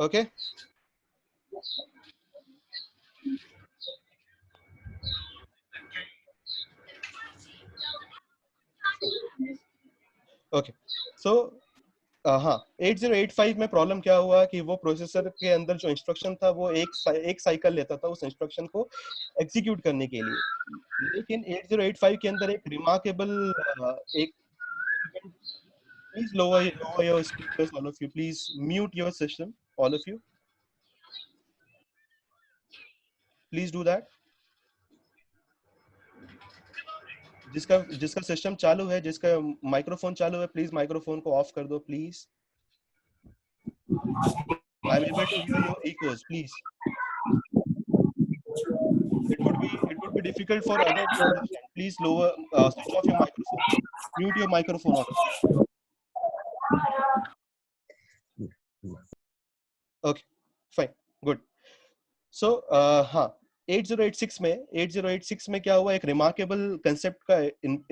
Okay. Okay. So हाँ 8085 में problem क्या हुआ कि वो प्रोसेसर के अंदर जो इंस्ट्रक्शन था वो एक साइकिल लेता था उस इंस्ट्रक्शन को एग्जीक्यूट करने के लिए, लेकिन 8085 के अंदर एक रिमार्केबल एक please lower your speakers, all of you, please mute your system, all of you, please do that. जिसका सिस्टम चालू है, जिसका माइक्रोफोन चालू है, प्लीज माइक्रोफोन को ऑफ कर दो please. I am able to hear your echoes, please. It would be difficult for others to understand. Please switch off your microphone. Mute your microphone on. Okay, fine, good. So हाँ 8086 में क्या हुआ, एक remarkable concept का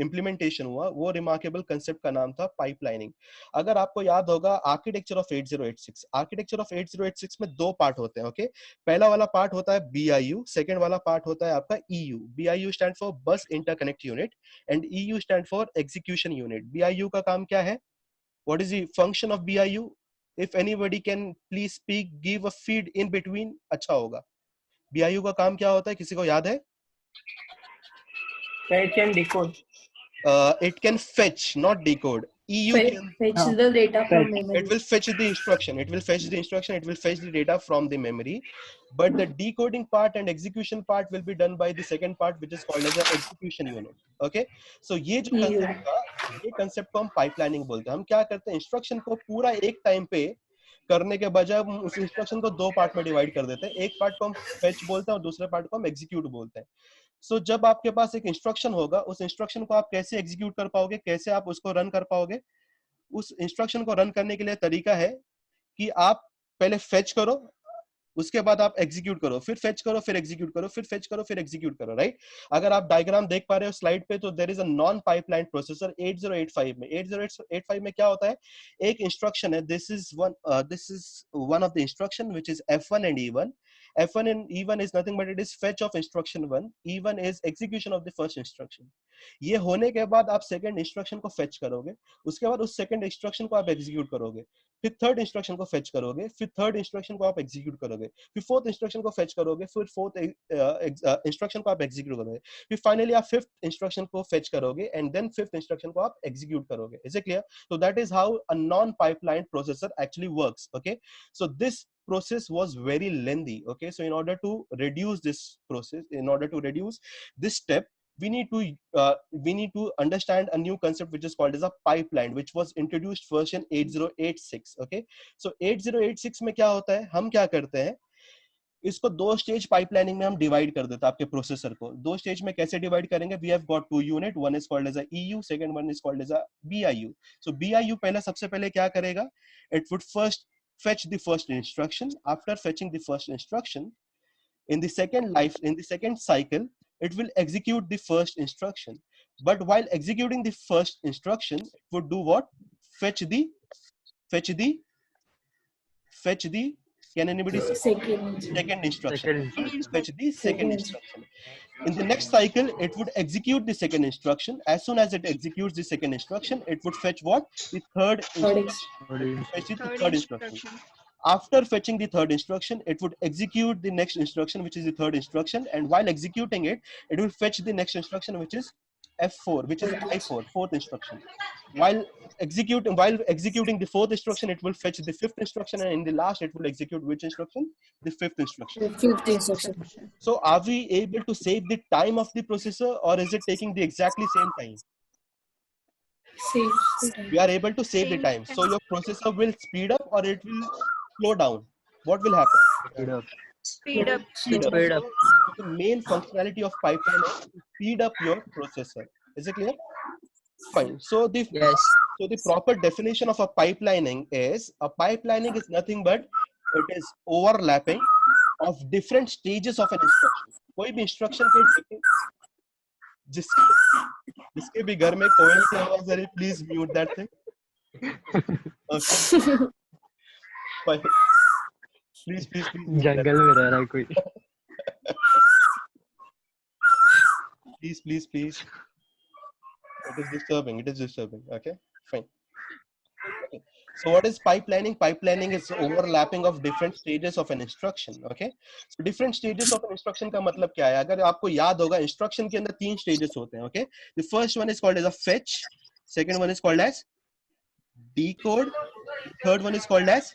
implementation हुआ. वो remarkable concept का नाम था पाइपलाइनिंग. अगर आपको याद होगा आर्किटेक्चर ऑफ 8086 में दो पार्ट होते हैं. ओके, पहला वाला पार्ट होता है BIU, सेकंड वाला पार्ट होता है आपका EU. BIU स्टैंड फॉर बस interconnect unit and EU stand for execution unit. BIU का काम क्या है? What is the function of BIU? If anybody can please speak, give a feed in between, अच्छा होगा. BIU का काम क्या होता है, किसी को याद है? It can decode. It can fetch, not decode. EU can fetch the data from memory. it will fetch the instruction. It will fetch the instruction. It will fetch the data from the memory. But the decoding part and execution part will be done by the second part, which is called as the execution unit. Okay. So ये जो concept था, ये concept को हम pipelining बोलते हैं. हम क्या करते हैं, instruction को पूरा एक टाइम पे करने के बजाय हम उस इंस्ट्रक्शन को दो पार्ट में डिवाइड कर देते हैं. एक पार्ट को हम फेच बोलते हैं और दूसरे पार्ट को हम एग्जीक्यूट बोलते हैं. सो जब आपके पास एक इंस्ट्रक्शन होगा, उस इंस्ट्रक्शन को आप कैसे एग्जीक्यूट कर पाओगे, कैसे आप उसको रन कर पाओगे? उस इंस्ट्रक्शन को रन करने के लिए तरीका है कि आप पहले फेच करो, उसके बाद आप एग्जीक्यूट करो, फिर फेच करो, फिर एग्जीक्यूट करो, फिर फेच करो, फिर एग्जीक्यूट करो. राइट? अगर आप डायग्राम देख पा रहे हो स्लाइड पे, तो there is a non pipeline processor 8085 में. 8085 में क्या होता है, एक इंस्ट्रक्शन है, this is one of the instruction which is F1 and E1. F1 and E1 is nothing but it is fetch of instruction 1. E1 is execution of the first instruction. ये होने के बाद आप सेकंड इंस्ट्रक्शन को fetch करोगे, उसके बाद उस सेकंड इंस्ट्रक्शन को आप एग्जीक्यूट करोगे, फिर थर्ड इंस्ट्रक्शन को फेच करोगे, फिर थर्ड इंस्ट्रक्शन को आप एग्जीक्यूट करोगे, फिर फोर्थ इंस्ट्रक्शन को फेच करोगे, फिर फोर्थ इंस्ट्रक्शन को आप एग्जीक्यूट करोगे, फिर फाइनली आप फिफ्थ इंस्ट्रक्शन को फेच करोगे एंड देन फिफ्थ इंस्ट्रक्शन को आप एग्जीक्यूट करोगे. Is it clear? So that is how a non-pipeline processor actually works. Okay, so this process was very lengthy. Okay, so in order to reduce this process, in order to reduce this step, we need to understand a new concept which is called as a pipeline, which was introduced first in 8086. Okay, so 8086 में क्या होता है, हम क्या करते हैं, इसको दो स्टेज पाइपलाइनिंग में हम डिवाइड कर देते हैं. आपके प्रोसेसर को दो स्टेज में कैसे डिवाइड करेंगे? We have got two unit, one is called as a EU, second one is called as a BIU. So BIU पहले सबसे पहले क्या करेगा, it would first fetch the first instruction. After fetching the first instruction, in the second cycle, it will execute the first instruction. But while executing the first instruction, it would do what? Fetch the can anybody say? Second instruction. Fetch the second instruction. In the next cycle, it would execute the second instruction. As soon as it executes the second instruction, it would fetch what? The third instruction. Fetch the third instruction. After fetching the third instruction, it would execute the next instruction, which is the third instruction. And while executing it, it will fetch the next instruction, which is F4, which is I4, fourth instruction. While executing the fourth instruction, it will fetch the fifth instruction, and in the last, it will execute which instruction? The fifth instruction. So, are we able to save the time of the processor, or is it taking the exactly same time? We are able to save the time. So, your processor will speed up or it will slow down. What will happen? Speed up. So the main functionality of pipeline is to speed up your processor. Is it clear? Fine. So the proper definition of a pipelining is nothing but it is overlapping of different stages of an instruction. कोई भी instruction के जिसके भी घर में कोयल की आवाज आ रही, please mute that thing. Okay. Fine. please. जंगल में रह रहा है कोई. Please. It is disturbing. Okay, fine. Okay. So what is pipelining? Pipelining is overlapping of different stages of an instruction. Okay. So different stages of an instruction का मतलब क्या है? अगर आपको याद होगा, instruction के अंदर 3 stages होते हैं. Okay. The first one is called as a fetch. Second one is called as decode. Third one is called as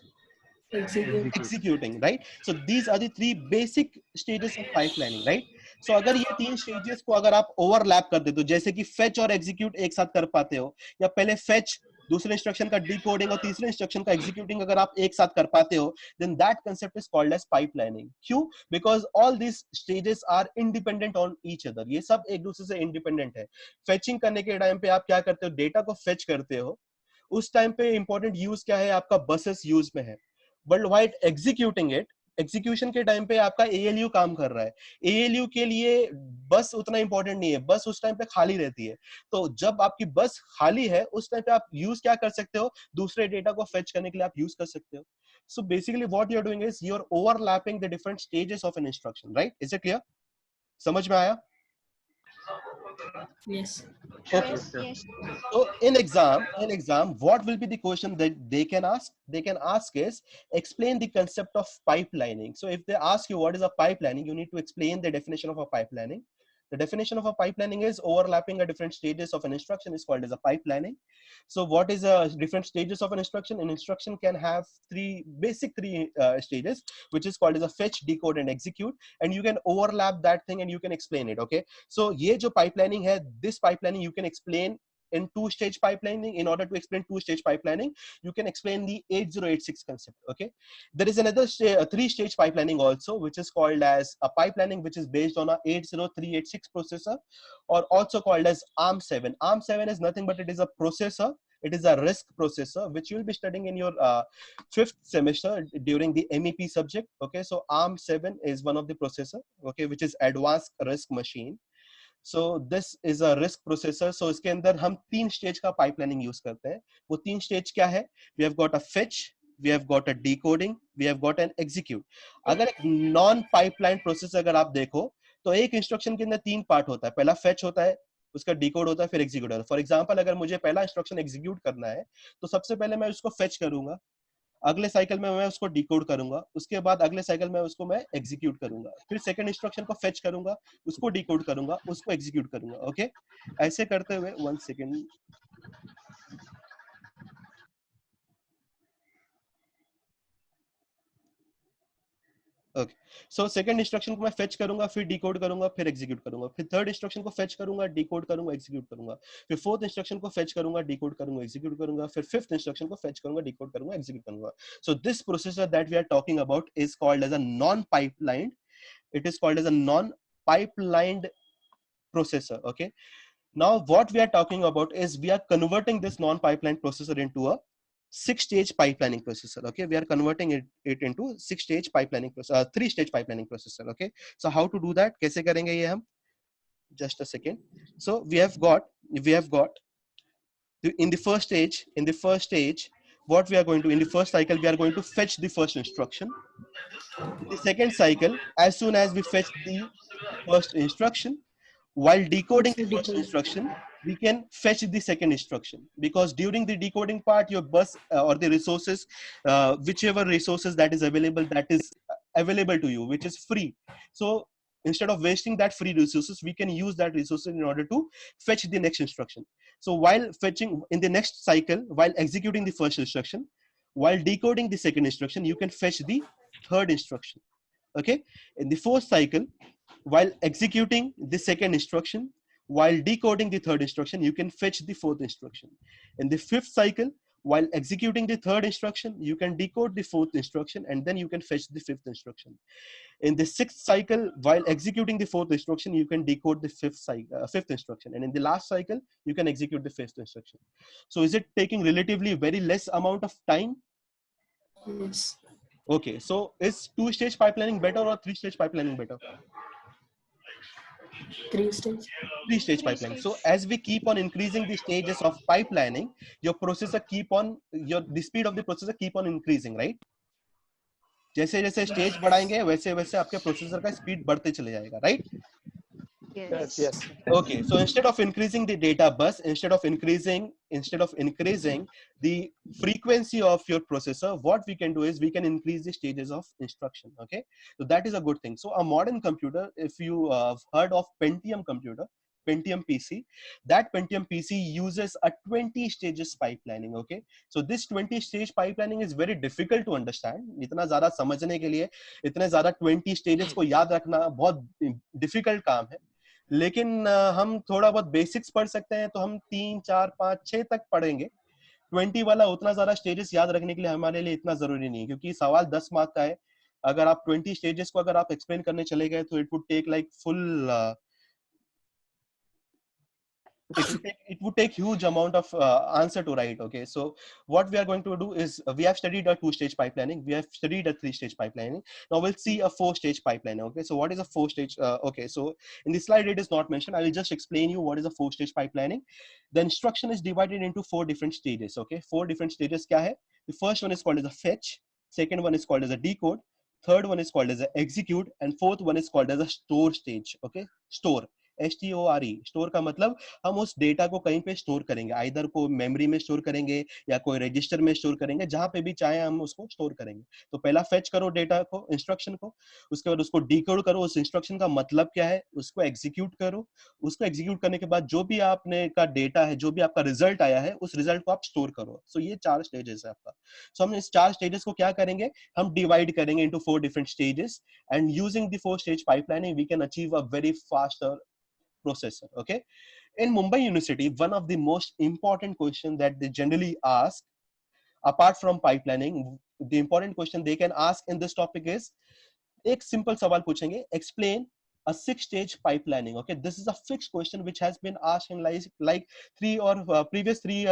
executing, right? So these are the 3 basic stages of pipelining, right? So अगर ये 3 stages को अगर आप overlap कर दे, तो जैसे कि fetch और execute एक साथ कर पाते हो, या पहले fetch दूसरे इंस्ट्रक्शन का डिकोडिंग और तीसरे इंस्ट्रक्शन का एग्जीक्यूटिंग अगर आप एक साथ कर पाते हो, then that concept is called as pipelining. क्यों? Because all these stages are independent on each other. ये सब एक दूसरे से इंडिपेंडेंट है. फेचिंग करने के टाइम पे आप क्या करते हो? डेटा को फेच करते हो. उस टाइम पे इंपॉर्टेंट यूज क्या है? आपका बसेस यूज में है. But while executing it, execution के टाइम पे आपका एएलयू काम कर रहा है. एएलयू के लिए बस उतना इंपॉर्टेंट नहीं है, बस उस टाइम पे खाली रहती है. तो जब आपकी बस खाली है, उस टाइम पे आप यूज क्या कर सकते हो? दूसरे डेटा को फेच करने के लिए आप यूज कर सकते हो. So basically what you are doing is you are overlapping the different stages of an instruction, right? Is it clear? समझ में आया? Yes. Okay. Yes. So in exam, what will be the question that they can ask? They can ask is explain the concept of pipelining. So if they ask you what is a pipelining, you need to explain the definition of a pipelining. The definition of a pipelining is overlapping at different stages of an instruction is called as a pipelining. So what is different stages of an instruction? An instruction can have basic three stages, which is called as a fetch, decode, and execute. And you can overlap that thing and you can explain it. Okay. So ये जो pipelining है, this pipelining you can explain in two-stage pipelining. In order to explain two-stage pipelining, you can explain the 8086 concept. Okay, there is another three-stage pipelining also, which is called as a pipelining which is based on a 80386 processor, or also called as ARM7. ARM7 is nothing but it is a processor. It is a RISC processor, which you will be studying in your 5th semester during the MEP subject. Okay, so ARM7 is one of the processor, okay, which is advanced RISC machine. So this is a RISC processor. So इसके अंदर हम 3 stage का pipelining use करते हैं. वो 3 stage क्या है? We have got a fetch, we have got a decoding, we have got an execute. अगर एक नॉन पाइपलाइन प्रोसेस अगर आप देखो, तो एक इंस्ट्रक्शन के अंदर 3 पार्ट होता है. पहला फेच होता है, उसका डिकोड होता है, फिर एग्जीक्यूट होता है. फॉर एग्जांपल अगर मुझे पहला इंस्ट्रक्शन एग्जीक्यूट करना है, तो सबसे पहले मैं उसको फेच करूंगा, अगले साइकिल में मैं उसको डिकोड करूंगा, उसके बाद अगले साइकिल में उसको मैं एग्जीक्यूट करूंगा, फिर सेकंड इंस्ट्रक्शन को फेच करूंगा, उसको डिकोड करूंगा, उसको एग्जीक्यूट करूंगा. ओके, ऐसे करते हुए 1 second. Okay, so second instruction को मैं फेच करूंगा, फिर डिकोड करूंगा, फिर एग्जीक्यूट करूंगा, फिर थर्ड इंस्ट्रक्शन को फेच करूंगा, डिकोड करूंगा, एग्जीक्यूट करूंगा, फिर फोर्थ इंस्ट्रक्शन को फेच करूंगा, डिकोड करूंगा, एग्जीक्यूट करूंगा, फिर फिफ्थ इंस्ट्रक्शन को फेच करूंगा, डिकोड करूंगा, एग्जीक्यूट करूंगा. So this processor that we are talking about is called as a non pipeline. It is called as a non-pipelined processor. Okay. Now what we are talking about is we are converting this non-pipelined processor into a 6-stage pipelining processor. Okay, we are converting it into 6-stage pipelining processor, 3-stage pipelining processor. Okay, so how to do that? कैसे करेंगे ये हम? Just a second. So we have got in the first stage, what we are going to, in the first cycle, we are going to fetch the first instruction. In the second cycle, as soon as we fetch the first instruction, while decoding the first instruction, we can fetch the second instruction, because during the decoding part, your bus or the resources, whichever resources that is available to you, which is free. So instead of wasting that free resources, we can use that resources in order to fetch the next instruction. So while fetching in the next cycle, while executing the first instruction, while decoding the second instruction, you can fetch the third instruction. Okay, in the fourth cycle, while executing the second instruction, while decoding the third instruction, you can fetch the fourth instruction. In the fifth cycle, while executing the third instruction, you can decode the fourth instruction, and then you can fetch the fifth instruction. In the sixth cycle, while executing the fourth instruction, you can decode the fifth instruction, and in the last cycle, you can execute the fifth instruction. So is it taking relatively very less amount of time? Yes. Okay, so is 2-stage pipelining better or 3-stage pipelining better? 3-stage. 3-stage pipeline. So as we keep on increasing the stages of pipelining, your processor the speed of the processor keep on increasing, right? जैसे जैसे stage बढ़ाएंगे वैसे वैसे आपके processor का speed बढ़ते चले जाएगा, right? Yes. Yes. Okay, so instead of increasing the data bus, instead of increasing the frequency of your processor, what we can do is we can increase the stages of instruction. Okay, so that is a good thing. So a modern computer, if you heard of Pentium computer, Pentium PC, that Pentium PC uses a 20 stages pipelining. Okay, so this 20 stage pipelining is very difficult to understand. इतना ज़्यादा समझने के लिए इतने ज़्यादा 20 stages को याद रखना बहुत difficult काम है, लेकिन हम थोड़ा बहुत बेसिक्स पढ़ सकते हैं, तो हम 3 4 5 6 तक पढ़ेंगे। 20 वाला उतना ज्यादा स्टेजेस याद रखने के लिए हमारे लिए इतना जरूरी नहीं है, क्योंकि सवाल 10 मार्क का है। अगर आप 20 स्टेजेस को अगर आप एक्सप्लेन करने चले गए तो it would take like full it would take huge amount of answer to write. Okay, so what we are going to do is we have studied a 2-stage pipelining, we have studied a 3-stage pipelining. Now we'll see a 4-stage pipelining. Okay, so what is a 4-stage? Okay, so in this slide it is not mentioned. I will just explain you what is a 4-stage pipelining. The instruction is divided into 4 different stages. Okay, 4 different stages kya hai? The first one is called as a fetch, second one is called as a decode, third one is called as a execute, and fourth one is called as a store stage. Okay, store, STORE, store का मतलब हम उस data को कहीं पे store करेंगे, either को memory में स्टोर करेंगे या कोई रजिस्टर में स्टोर करेंगे, जहां पे भी चाहे हम उसको स्टोर करेंगे। तो पहला फेच करो डेटा को, इंस्ट्रक्शन को, उसके बाद उसको डिकोड करो, उस इंस्ट्रक्शन का मतलब क्या है उसको एग्जीक्यूट करो, उसको एग्जीक्यूट करने के बाद जो भी आपने का डेटा है, जो भी आपका रिजल्ट आया है, उस रिजल्ट को आप स्टोर करो। सो ये 4 स्टेजेस है आपका। सो हम इस 4 स्टेजेस को क्या करेंगे, हम डिवाइड करेंगे into 4 different stages, and using the 4 stage pipelining we can achieve a very faster processor. Okay, in Mumbai University, one of the most important question that they generally ask, apart from pipelining, the important question they can ask in this topic is, एक simple सवाल पूछेंगे, explain a 6-stage pipelining. Okay, this is a fixed question which has been asked in like 3 or previous 3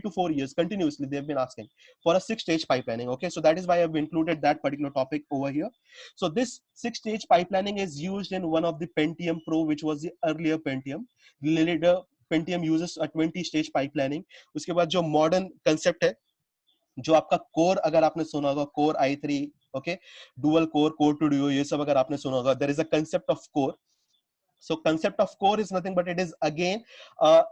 to 4 years continuously they've been asking for a 6-stage pipelining. Okay, so that is why I've included that particular topic over here. So this 6-stage pipelining is used in one of the Pentium Pro, which was the earlier Pentium. Later Pentium uses a 20-stage pipelining. उसके बाद जो modern concept है, जो आपका core, अगर आपने सुना होगा core i3, okay, dual core, core two duo, ये सब अगर आपने सुना होगा, there is a concept of core. So concept of core is nothing but it is again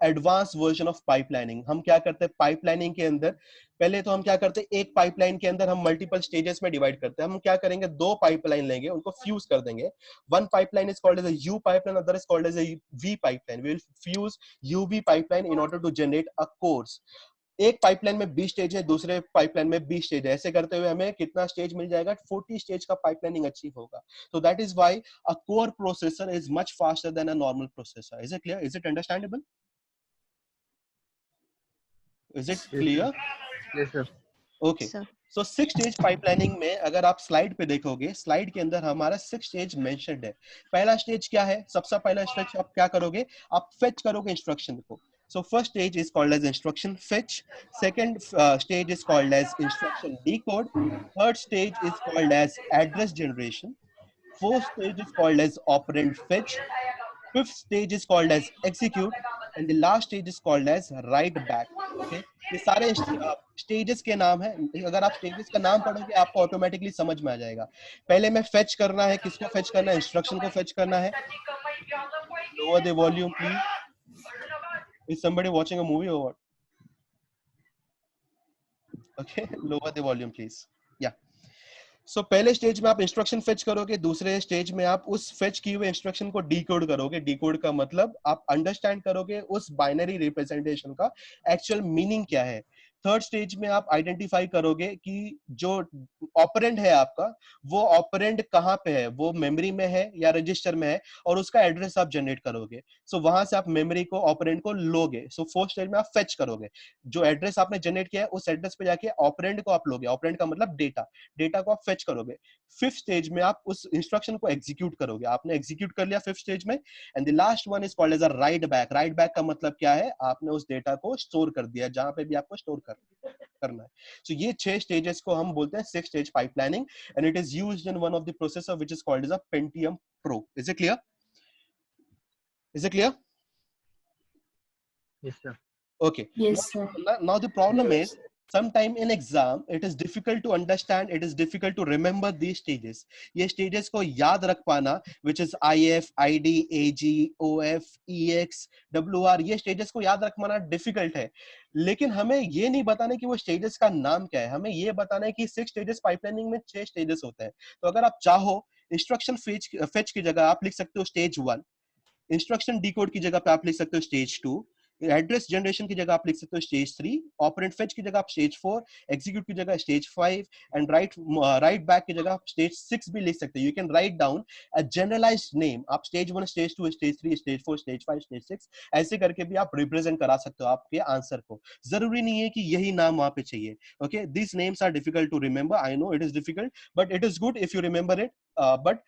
advanced version of pipelining. हम क्या करते हैं पाइपलाइनिंग के अंदर, पहले तो हम क्या करते हैं, एक पाइपलाइन के अंदर हम मल्टीपल स्टेजेस में डिवाइड करते हैं. हम क्या करेंगे, 2 पाइपलाइन लेंगे, उनको फ्यूज कर देंगे. One pipeline is called as a U pipeline, other is called as a V pipeline. We will fuse UV pipeline in order to generate a cores. एक पाइपलाइन में 20 स्टेज है, दूसरे पाइपलाइन में 20 stage है. ऐसे करते हुए हमें कितना स्टेज मिल जाएगा, 40 स्टेज का पाइपलाइनिंग अचीव होगा. So that is why a core processor is much faster than a normal processor. Is it clear? Is it understandable? Is it clear? Yes, sir. Okay. So 6 stage pipelining में अगर आप slide पे देखोगे, slide के अंदर हमारा 6 stage mentioned है. पहला स्टेज क्या है, सबसे पहला स्टेज आप क्या करोगे, आप फेच करोगे इंस्ट्रक्शन को. So first stage is called as instruction fetch. Second stage is called as instruction decode. Third stage is called as address generation. Fourth stage is called as operand fetch. Fifth stage is called as execute. And the last stage is called as write back. Okay, ये सारे stages के नाम है. अगर आप stages का नाम पढ़ोगे आपको ऑटोमेटिकली समझ में आ जाएगा. पहले में फेच करना है, किसको फेच करना है, इंस्ट्रक्शन को फेच करना है. Lower the volume please. Is somebody watching a movie or what? Okay, lower the volume please. Yeah. So पहले स्टेज में आप इंस्ट्रक्शन फेच करोगे, दूसरे स्टेज में आप उस फेच किए हुए इंस्ट्रक्शन को डिकोड करोगे. डिकोड का मतलब आप अंडरस्टैंड करोगे उस बाइनरी रिप्रेजेंटेशन का एक्चुअल मीनिंग क्या है. थर्ड स्टेज में आप आइडेंटिफाई करोगे कि जो ऑपरेंड है आपका, वो ऑपरेंड कहाँ पे है, वो मेमोरी में है या रजिस्टर में है, और उसका एड्रेस आप जनरेट करोगे. सो वहां से आप मेमोरी को, ऑपरेंड को लोगे. सो फोर्थ स्टेज में आप फेच करोगे, जो एड्रेस आपने जनरेट किया है उस एड्रेस पे जाके ऑपरेंड को आप लोगे. ऑपरेंड का मतलब डेटा, डेटा को आप फेच करोगे. फिफ्थ स्टेज में आप उस इंस्ट्रक्शन को एग्जीक्यूट करोगे. आपने एग्जीक्यूट कर लिया फिफ्थ स्टेज में. And the last one is called as a write back. Write back का मतलब क्या है, आपने उस डेटा को स्टोर कर दिया जहां पे भी आपको स्टोर करना है. सो ये 6 स्टेजेस को हम बोलते हैं 6 stage pipelining, and it is used in one of the processor which is called as a Pentium Pro. Is it clear? Is it clear? Yes, sir. Okay. Yes, sir. Now the problem is sometime in exam it is difficult to understand, it is difficult to remember these stages. ये stages को याद रख पाना, which is IF, ID, AG, OF, EX, WR, ये stages को याद रख पाना difficult है. लेकिन हमें ये नहीं बताना कि वो stages का नाम क्या है, हमें ये बताना है कि 6 stages pipelining में 6 stages होते हैं. तो अगर आप चाहो instruction fetch की जगह आप लिख सकते हो stage 1, इंस्ट्रक्शन डिकोड की जगह पे आप लिख सकते हो स्टेज 2, एड्रेस जनरेशन की जगह आप लिख सकते हो स्टेज 3, ऑपरेंड फेच की जगह आप स्टेज 4, एग्जीक्यूट की जगह स्टेज 5 एंड राइट बैक की जगह आप स्टेज 6 भी लिख सकते हो. You can write down a generalised name. आप stage 1, stage 2, stage 3, stage 4, stage 5, stage 6 ऐसे करके भी आप रिप्रेजेंट करा सकते हो आपके आंसर को. जरूरी नहीं है कि यही नाम वहां पे चाहिए. Okay, this names are difficult to remember. I know it is difficult, but it is good if you remember it. But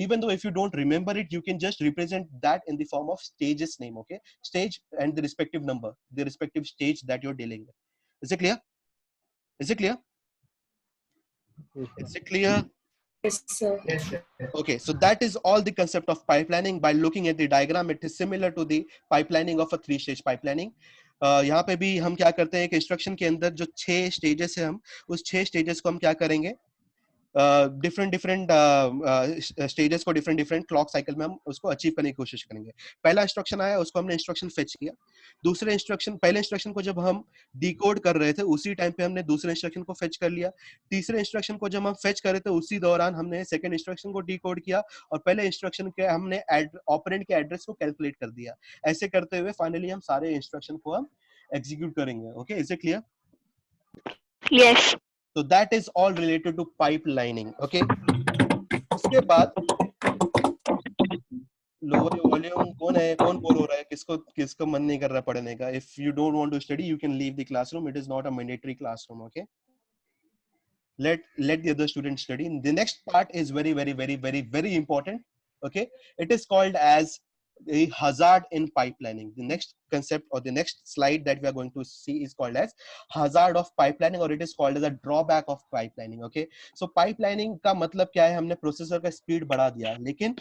even though if you don't remember it, you can just represent that in the form of stages name. Okay, stage and the respective number, the respective stage that you're dealing with. Is it clear? Is it clear? Is it clear? Yes, sir. Okay, so that is all the concept of pipelining. By looking at the diagram, it is similar to the pipelining of a 3-stage pipelining. यहाँ पे भी हम क्या करते हैं कि instruction के अंदर जो 6 स्टेजेस है, हम उस 6 स्टेजेस को हम क्या करेंगे, डिफरेंट स्टेजेस को डिफरेंट क्लॉक साइकिल में हम उसको अचीव करने की कोशिश करेंगे. पहला इंस्ट्रक्शन आया, उसको हमने इंस्ट्रक्शन फेच किया. दूसरे इंस्ट्रक्शन, पहले इंस्ट्रक्शन को जब हम डिकोड कर रहे थे उसी टाइम पे हमने दूसरे इंस्ट्रक्शन को फेच कर लिया. तीसरे इंस्ट्रक्शन को जब हम फेच कर रहे थे उसी दौरान हमने सेकंड इंस्ट्रक्शन को डिकोड किया और पहले इंस्ट्रक्शन के हमने ऑपरेंड के एड्रेस को कैलकुलेट कर दिया. ऐसे करते हुए फाइनली हम सारे इंस्ट्रक्शन को हम एग्जीक्यूट करेंगे. Okay, is it clear? Yes. So that is all related to pipelining. Okay. उसके बाद lower volume कौन है, कौन बोल हो रहा है, किसको मन नहीं कर रहा पढ़ने का? If you don't want to study, you can leave the classroom. It is not a mandatory classroom. Okay. Let the other students study. The next part is very important. Okay. It is called as the hazard in pipelining. The next concept or the next slide that we are going to see is called as hazard of pipelining, or it is called as a drawback of pipelining. Okay, so pipelining का मतलब क्या है, हमने processor का speed बढ़ा दिया, लेकिन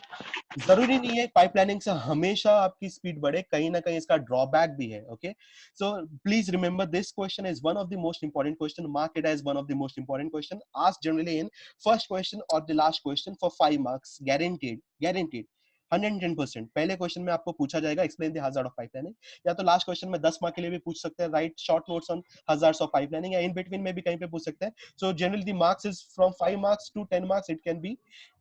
जरूरी नहीं है पाइपलाइनिंग से हमेशा आपकी स्पीड बढ़े, कहीं ना कहीं इसका ड्रॉबैक भी है. Okay, so please remember this question is one of the most important question. Mark it as one of the most important question asked generally in first question और the last question for 5 marks, guaranteed 110%. पहले question में आपको पूछा जाएगा explain the hazard of pipelining, या तो last question में 10 mark के लिए भी पूछ सकते हैं, right short notes on hazards of pipelining, या इन बिटवीन में भी कहीं पे पूछ सकते हैं. So generally the marks is from 5 marks to 10 marks. It can be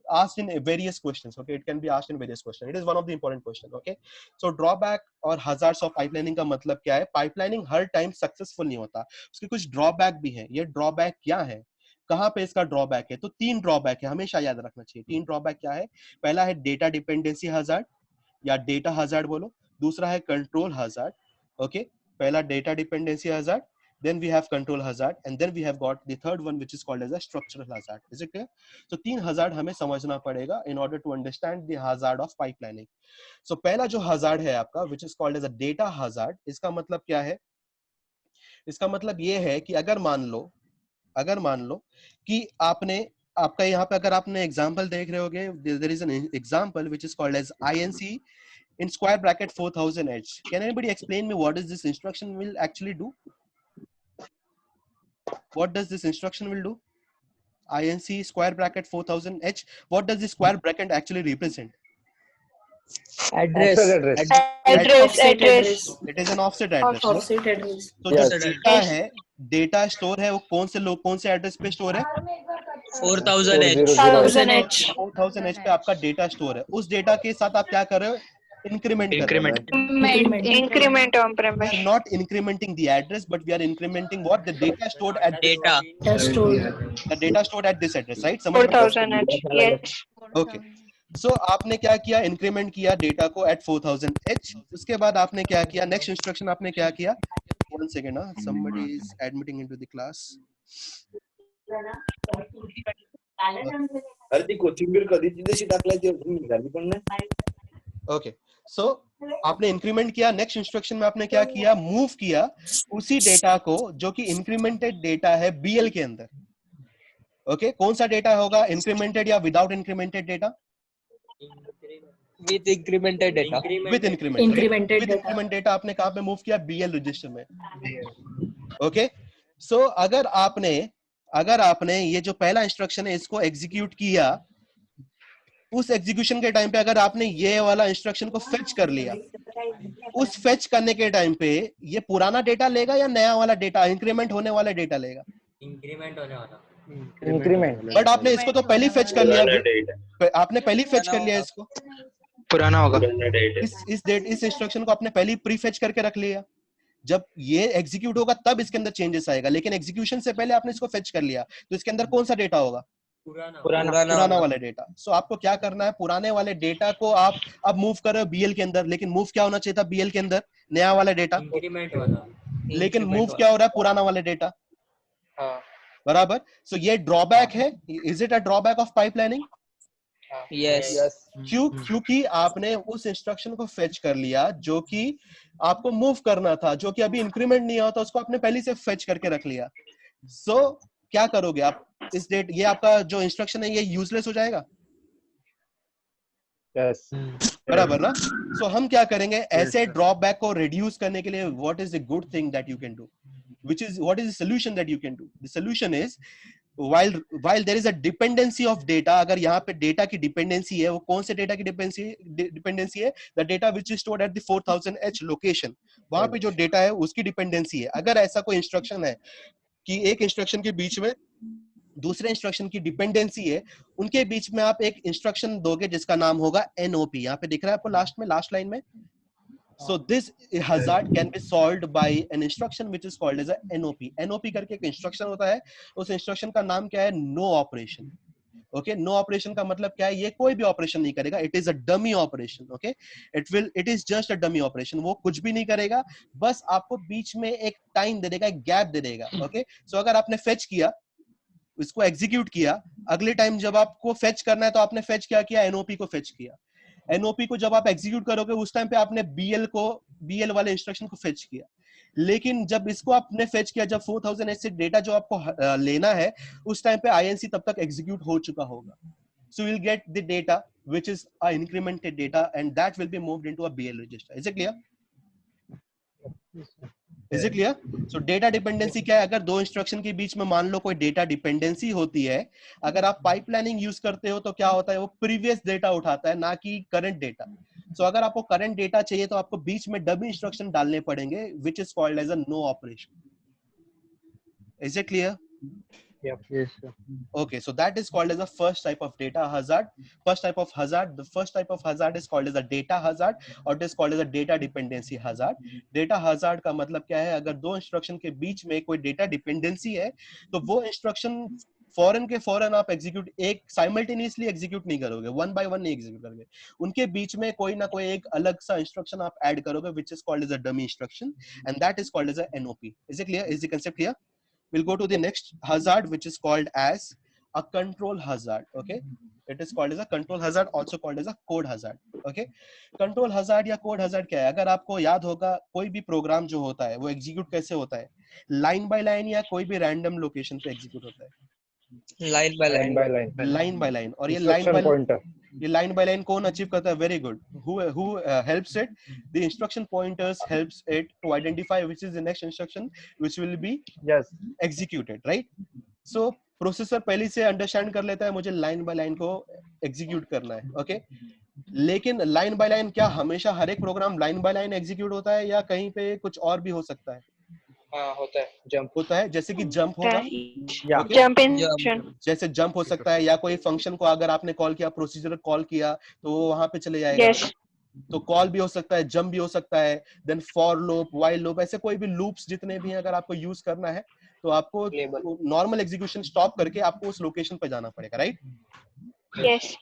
asked in various questions. Okay, it can be asked in various questions. It is one of the important question. Okay, so drawback और hazards of pipelining का मतलब क्या है? Pipelining हर time successful नहीं होता, उसके कुछ drawback भी है. ये ड्रॉबैक क्या है, कहां पे इसका ड्रॉबैक है? तो 3 ड्रॉबैक है, हमेशा याद रखना चाहिए. 3 ड्रॉबैक क्या है? पहला है डेटा डिपेंडेंसी हजार्ड या डेटा हजार्ड बोलो. दूसरा है कंट्रोल हजार्ड. ओके, पहला data dependency hazard, then we have control hazard, and then we have got the third one which is called as a structural hazard. Is it clear? So 3 hazard हमें समझना पड़ेगा in order to understand the hazard of pipelining. So पहला जो hazard है आपका which is called as a data hazard, इसका मतलब क्या है? इसका मतलब ये है कि अगर मान लो कि आपका यहाँ पे अगर आपने एग्जाम्पल देख रहे होगे, there is an example which is called as INC in square bracket 4000H. Can anybody explain me what is this instruction will actually do? What does this instruction will do? INC square bracket 4000H. What does this square bracket actually represent? Address. Offset address. It is an offset address. No? Offset address. तो जो data है, data store है, वो कौन से address पे store है? 4000H. 4000H. पे आपका डेटा स्टोर है. उस डेटा के साथ आप क्या कर रहे हो? Increment. Increment on We premise. are not incrementing the address, but we are incrementing what? The data stored at this Data. the data stored at this address, right? 4000H. Yes. Okay. So आपने क्या किया? Increment किया data को at 4000H. उसके बाद आपने क्या किया? नेक्स्ट इंस्ट्रक्शन आपने क्या किया? One second, somebody is admitting into the class. अरे ती कोथिंबीर कधीची जशी टाकलाय ती अजून निघाली पण नाही. ओके, सो आपने इंक्रीमेंट किया. नेक्स्ट इंस्ट्रक्शन में आपने क्या किया? मूव किया उसी डेटा को जो कि इंक्रीमेंटेड डेटा है बीएल के अंदर. ओके, कौन सा डेटा होगा? इंक्रीमेंटेड या without incremented data? With incremented data. With incremented data आपने कहां पे मूव किया? बीएल रजिस्टर में. ओके, सो अगर आपने ये जो पहला इंस्ट्रक्शन है इसको एग्जीक्यूट किया, उस एग्जीक्यूशन के टाइम पे अगर आपने ये वाला इंस्ट्रक्शन को फेच कर लिया, उस फेच करने के टाइम पे ये पुराना डेटा लेगा या नया वाला डेटा, इंक्रीमेंट होने वाला डेटा लेगा? इंक्रीमेंट होने वाला। इंक्रीमेंट। बट आपने इसको तो पहले फेच कर लिया, आपने पहले फेच कर लिया इसको, पुराना होगा। इस इंस्ट्रक्शन को आपने पहले प्री फेच करके रख लिया। जब ये एग्जीक्यूट होगा तब इसके अंदर चेंजेस आएगा, लेकिन एग्जीक्यूशन से पहले आपने इसको फेच कर लिया, तो इसके अंदर कौन सा डेटा होगा? पुराना वाला डेटा। सो आपको क्या करना है, पुराने वाले डेटा को आप अब मूव कर रहे हो बीएल के अंदर, लेकिन मूव क्या होना चाहिए था बीएल के अंदर? नया वाला डेटा। इंक्रीमेंट वाला। लेकिन मूव क्या हो रहा है? पुराना वाला डेटा। बराबर। सो ये ड्रॉबैक है। Is it a drawback of pipelining? Yes. क्योंकि आपने उस इंस्ट्रक्शन को फेच कर लिया जो कि आपको मूव करना था, जो कि अभी इंक्रीमेंट नहीं होता, उसको आपने पहले से फेच करके रख लिया। सो क्या करोगे आप? इस डेट ये आपका जो इंस्ट्रक्शन है ये यूजलेस हो जाएगा। यस, बराबर ना? सो हम क्या करेंगे, ऐसे ड्रॉबैक को रिड्यूस करने के लिए what is the good thing that you can do, what is the solution that you can do? The solution is while there is a dependency of data, अगर यहाँ पे डेटा की डिपेंडेंसी है, वो कौन से डेटा की डिपेंडेंसी है? The data which is stored at the 4000H location, वहां पे जो डेटा है उसकी डिपेंडेंसी है। अगर ऐसा कोई इंस्ट्रक्शन है कि एक इंस्ट्रक्शन के बीच में दूसरे इंस्ट्रक्शन की डिपेंडेंसी है, उनके बीच में आप एक इंस्ट्रक्शन दोगे जिसका नाम होगा NOP। यहाँ पे दिख रहा है आपको लास्ट लाइन में। So this hazard can be solved by an instruction which is called as a NOP. NOP करके एक इंस्ट्रक्शन होता है, उस इंस्ट्रक्शन का नाम क्या है? No operation. Okay, no operation का मतलब क्या है? ये कोई भी ऑपरेशन नहीं करेगा, it is a dummy operation. Okay, it is just a dummy operation. वो कुछ भी नहीं करेगा, बस आपको बीच में एक टाइम दे देगा, एक गैप दे देगा। ओके, सो अगर आपने फेच किया, इसको एग्जीक्यूट किया, अगले टाइम जब आपको फेच करना है तो आपने फेच क्या किया? एनओपी को फेच किया। एनओपी को जब आप एग्जीक्यूट करोगे उस टाइम पे आपने बीएल वाले इंस्ट्रक्शन को फेच किया। लेकिन जब इसको आपने फेच किया, जब 4000H से डेटा जो आपको लेना है, उस टाइम पे आईएनसी तब तक एग्जीक्यूट हो चुका होगा। So you'll get the data which is a incremented data and that will be moved into a BL register. Is it clear? Is it clear? So data dependency क्या है? अगर दो इंस्ट्रक्शन के बीच में मान लो कोई डेटा डिपेंडेंसी होती है, अगर आप पाइपलाइनिंग यूज करते हो तो क्या होता है? वो प्रीवियस डेटा उठाता है, ना कि करंट डेटा। सो अगर आपको करंट डेटा चाहिए तो आपको बीच में डमी इंस्ट्रक्शन डालने पड़ेंगे which is called as a no operation. Is it clear? Yep. Yes, sir. Okay, so that is called as a first type of data hazard. First type of hazard, the first type of hazard is called as a data hazard or it is called as a data dependency hazard. Data hazard का मतलब क्या है? अगर दो instruction के बीच में कोई data dependency है तो वो इंस्ट्रक्शन फॉरन के फॉरन आप एग्जीक्यूट एक साइमल्टेनियसली एग्जीक्यूट नहीं करोगे, वन बाय वन नहीं एग्जीक्यूट करोगे, उनके बीच में कोई ना कोई एक अलग सा इंस्ट्रक्शन आप ऐड करोगे which is called as a dummy instruction and that is called as a NOP. Is it clear? Is the concept clear? We'll go to the next hazard which is called as a control hazard. Okay, it is called as a control hazard, also called as a code hazard. Okay, control hazard या code hazard क्या है? अगर आपको याद होगा, कोई भी programme जो होता है वो एग्जीक्यूट कैसे होता है? लाइन बाय लाइन या कोई भी रैंडम लोकेशन पे एग्जीक्यूट होता है? Line bye Line by line. Line by line. और ये Instruction pointer. Line by line कौन अचीव करता है? Very good. who helps it? The instruction pointers helps it to identify which is the next instruction which will be Yes. executed, right? So processor पहले से understand कर लेता है मुझे line by line को एग्जीक्यूट करना है। ओके, लेकिन लाइन बाय लाइन क्या हमेशा हर एक program line by line execute होता है या कहीं पे कुछ और भी हो सकता है? हाँ, होता है. Jump. होता है, जैसे कि जंप होगा। Yeah. Okay? Jump instruction. जैसे जंप हो सकता है, या कोई फंक्शन को अगर आपने कॉल किया, प्रोसीजर कॉल किया तो वो वहां पे चले जाएगा। यस, तो कॉल भी हो सकता है, जंप भी हो सकता है, then for loop, while loop, ऐसे कोई भी लूप्स जितने भी हैं अगर आपको यूज करना है तो आपको नॉर्मल एग्जीक्यूशन स्टॉप करके आपको उस लोकेशन पे जाना पड़ेगा, right? Yes,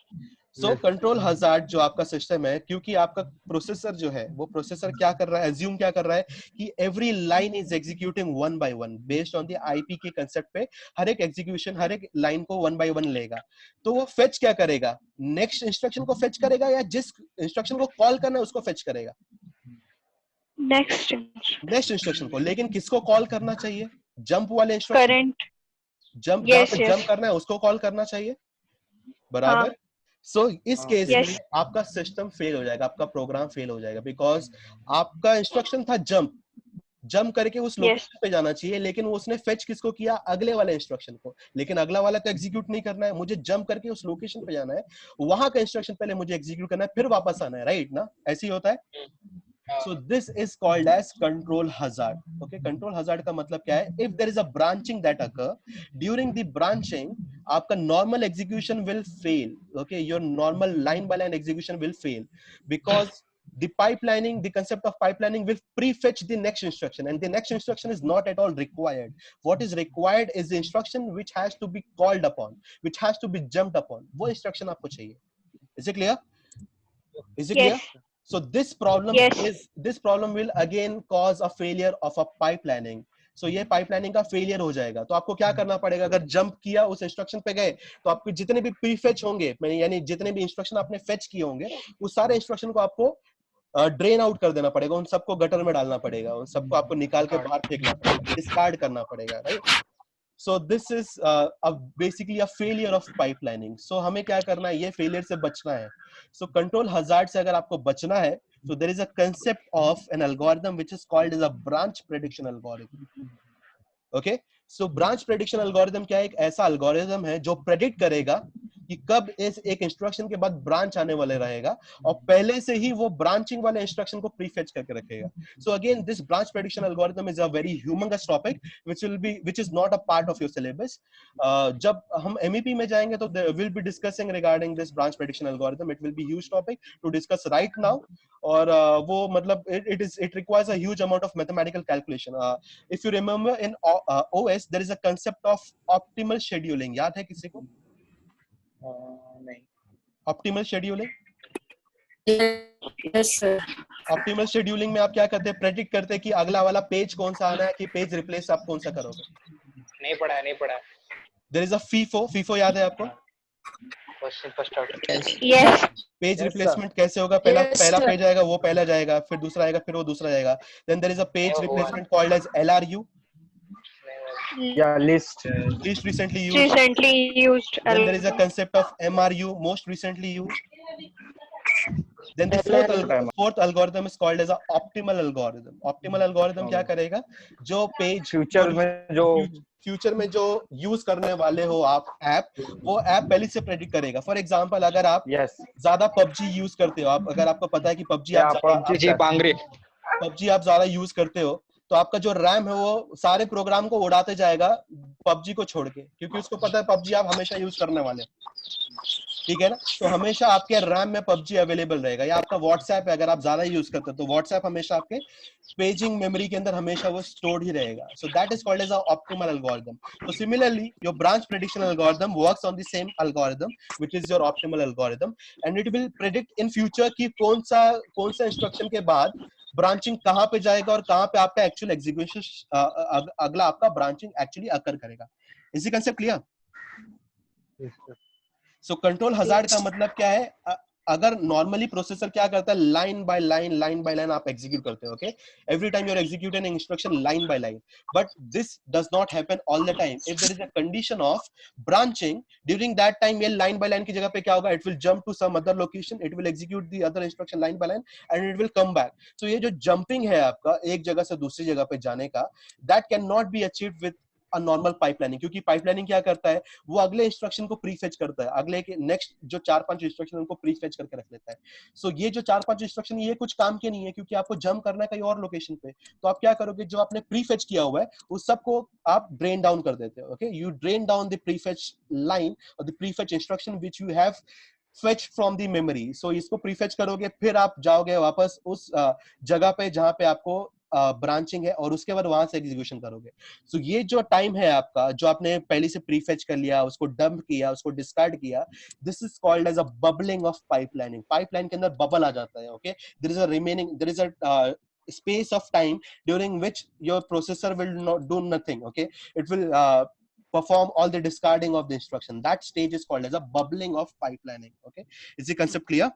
so control hazard जो आपका सिस्टम है, क्योंकि आपका प्रोसेसर जो है वो प्रोसेसर क्या कर रहा है, एज्यूम क्या कर रहा है कि every line is executing one by one based on the IP के कांसेप्ट पे। हर एक एग्जीक्यूशन हर एक लाइन को वन बाय वन लेगा, तो वो फेच क्या करेगा? नेक्स्ट इंस्ट्रक्शन को फेच करेगा या जिस इंस्ट्रक्शन को कॉल करना है उसको फेच करेगा? नेक्स्ट इंस्ट्रक्शन को। लेकिन किसको कॉल करना चाहिए? जंप वाले इंस्ट्रक्शन, करंट। जंप Yes, जहां पे yes. जंप करना है उसको कॉल करना चाहिए, बराबर? सो इस केस Yes. में आपका सिस्टम फेल हो जाएगा, आपका प्रोग्राम फेल हो जाएगा, बिकॉज आपका इंस्ट्रक्शन था जंप, जंप करके उस Yes. लोकेशन पे जाना चाहिए, लेकिन वो उसने फेच किसको किया, अगले वाले इंस्ट्रक्शन को, लेकिन अगला वाला तो एग्जीक्यूट नहीं करना है, मुझे जंप करके उस लोकेशन पे जाना है, वहां का इंस्ट्रक्शन पहले मुझे एग्जीक्यूट करना है, फिर वापस आना है, राइट ना, ऐसे ही होता है। So this is called as control hazard. Okay, control hazard का मतलब क्या है? If there is a branching that occur, during the branching, आपका normal execution will fail. Okay, your normal line by line execution will fail because the pipelining, the concept of pipelining will prefetch the next instruction, and the next instruction is not at all required. What is required is the instruction which has to be called upon, which has to be jumped upon. वो instruction आपको चाहिए. Is it clear? Is it clear? Yes. So this problem Yes. will again cause a failure of a pipelining. So ये pipelining का failure हो जाएगा. तो आपको क्या करना पड़ेगा? अगर jump किया उस instruction पे गए, तो आपके जितने भी prefetch होंगे, यानी जितने भी instruction आपने fetch किए होंगे, उस सारे instruction को आपको ड्रेन आउट कर देना पड़ेगा, उन सबको गटर में डालना पड़ेगा, उन सबको आपको निकाल के बाहर फेंकना पड़ेगा, डिस्कार्ड करना पड़ेगा, right? So this is basically a failure of pipelining. So हमें क्या करना है? ये failure से बचना है. So control hazard से अगर आपको बचना है, so there is a concept of an algorithm which is called as a branch prediction algorithm. Okay? So branch prediction algorithm क्या है? एक ऐसा algorithm है जो predict करेगा कि कब इस एक इंस्ट्रक्शन के बाद ब्रांच आने वाले रहेगा, और पहले से ही वो ब्रांचिंग वाले इंस्ट्रक्शन को प्रीफेच करके रखेगा. So again this branch prediction algorithm is a very humongous topic which is not a part of your syllabus. जब हम MEP में जाएंगे तो we'll be discussing regarding this branch prediction algorithm. It will be huge topic to discuss right now. और वो मतलब it requires a huge amount of mathematical calculation. If you remember in OS there is a concept of optimal scheduling. याद है किसी को? नहीं. Optimal scheduling. Yes, sir. Optimal scheduling में आप क्या करते हैं? प्रेडिक्ट करते हैं कि अगला वाला पेज कौन सा आना है, कि पेज रिप्लेस आप कौन सा करोगे. नहीं पढ़ा है. देयर इज अ फीफो याद है आपको? First out. Yes. Page Yes, replacement कैसे होगा? पहला Yes, sir. पेज आएगा, वो पहला जाएगा, फिर दूसरा आएगा, फिर वो दूसरा जाएगा. Then there is a page replacement called as LRU, या least. least recently used. Recently used. Then there is a concept of MRU, most recently used. Then the fourth algorithm is called as a optimal algorithm. Optimal algorithm क्या करेगा? जो page future में जो use करने वाले हो आप app, वो ऐप पहले से प्रेडिक्ट करेगा. फॉर एग्जांपल अगर आप ज्यादा PUBG यूज करते हो, आप अगर आपको पता है कि PUBG आप ज्यादा यूज करते हो, तो आपका जो रैम है वो सारे प्रोग्राम को उड़ाते जाएगा PUBG को छोड़ के, क्योंकि उसको पता है PUBG आप हमेशा यूज करने वाले हो. ठीक है ना? तो हमेशा आपके रैम में PUBG अवेलेबल रहेगा. या आपका WhatsApp है, अगर आप ज्यादा यूज करते हो तो WhatsApp हमेशा आपके पेजिंग मेमोरी के अंदर हमेशा वो स्टोर्ड ही रहेगा. So that is called as a optimal algorithm. So similarly, your branch prediction algorithm works on the same algorithm, which is your optimal algorithm, and it will predict in future कि कौन सा instruction के बाद branching कहां पे जाएगा और कहां पे आपका एक्चुअल एग्जीक्यूशन अगला आपका ब्रांचिंग एक्चुअली अकर करेगा. Is the concept clear? So control hazard का मतलब क्या है? अगर नॉर्मली प्रोसेसर क्या करता है, लाइन बाय लाइन आप एग्जीक्यूट करते हो. Okay, every time you are executing instruction line by line, but this does not happen all the time. If there is a condition of branching, during that time ये line by line की जगह पे क्या होगा? It will jump to some other location, it will execute the other instruction line by line and it will come back. सो ये जो jumping है आपका एक जगह से दूसरी जगह पे जाने का, that can not be achieved with a normal pipelining. क्योंकि पाइपलाइनिंग क्या करता है? वो अगले इंस्ट्रक्शन को प्रीफेच करता है, अगले के नेक्स्ट जो 4-5 इंस्ट्रक्शन उनको प्रीफेच करके रख लेता है. सो ये जो 4-5 इंस्ट्रक्शन ये कुछ काम के नहीं है, क्योंकि आपको जंप करना है कहीं और लोकेशन पे. तो आप क्या करोगे? जो आपने प्रीफेच किया हुआ है उस सबको आप ड्रेन डाउन कर देते हो. Okay, you drain down the prefetch line और the prefetch instruction which you have fetch from the memory. So इसको प्रीफेच करोगे, फिर आप जाओगे वापस उस जगह पे जहां पे आपको ब्रांचिंग है, और उसके बाद वहां से एग्जीक्यूशन करोगे. सो ये जो टाइम है आपका, जो आपने पहले से प्रीफेच कर लिया, उसको डंप किया, उसको डिस्कार्ड किया, this is called as a bubbling of pipelining. Pipeline के अंदर बबल आ जाता है. Okay, there is a space of time during which your processor will not do nothing. Okay, it will perform all the discarding of the instruction. That stage is called as a bubbling of pipelining. Okay, is the concept clear?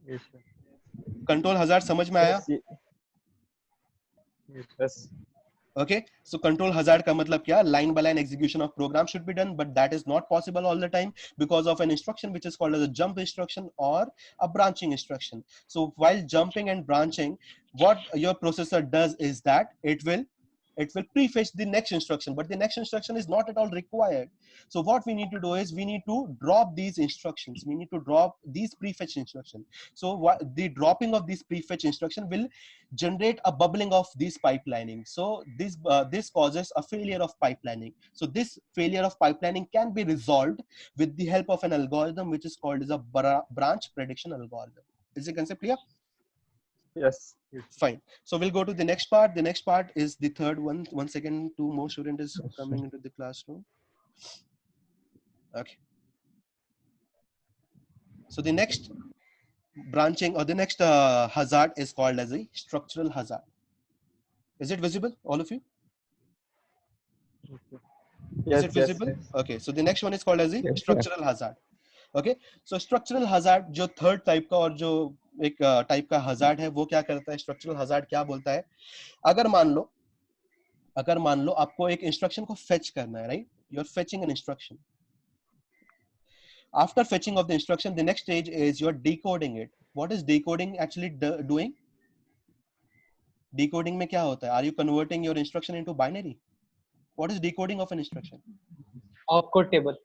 Yes, sir. Control हजार समझ में आया? Yes. Okay, so control hazard का मतलब क्या? Line by line execution of program should be done, but that is not possible all the time because of an instruction which is called as a jump instruction or a branching instruction. So while jumping and branching, what your processor does is that it will prefetch the next instruction, but the next instruction is not at all required. So what we need to do is we need to drop these instructions. We need to drop these prefetch instructions. So the dropping of these prefetch instruction will generate a bubbling of this pipelining. So this causes a failure of pipelining. So this failure of pipelining can be resolved with the help of an algorithm which is called as a branch prediction algorithm. Is the concept clear? Yes. Fine. So we'll go to the next part. The next part is the third one. 1 second, 2 more students is coming into the classroom. Okay. So the next branching or the next hazard is called as a structural hazard. Is it visible, all of you? Yes, Is it visible? Okay. So the next one is called as a structural hazard. Okay. So structural hazard जो third type का और जो एक type का hazard है वो क्या करता है? स्ट्रक्चरल हजार्ड क्या बोलता है? अगर मान लो आपको एक इंस्ट्रक्शन को फेच करना है, right? You are fetching an instruction. After fetching of the instruction the next stage is you are decoding it. What is decoding actually doing? Decoding में क्या होता है? Are you converting your instruction into binary? What is decoding of an instruction? Opcode table.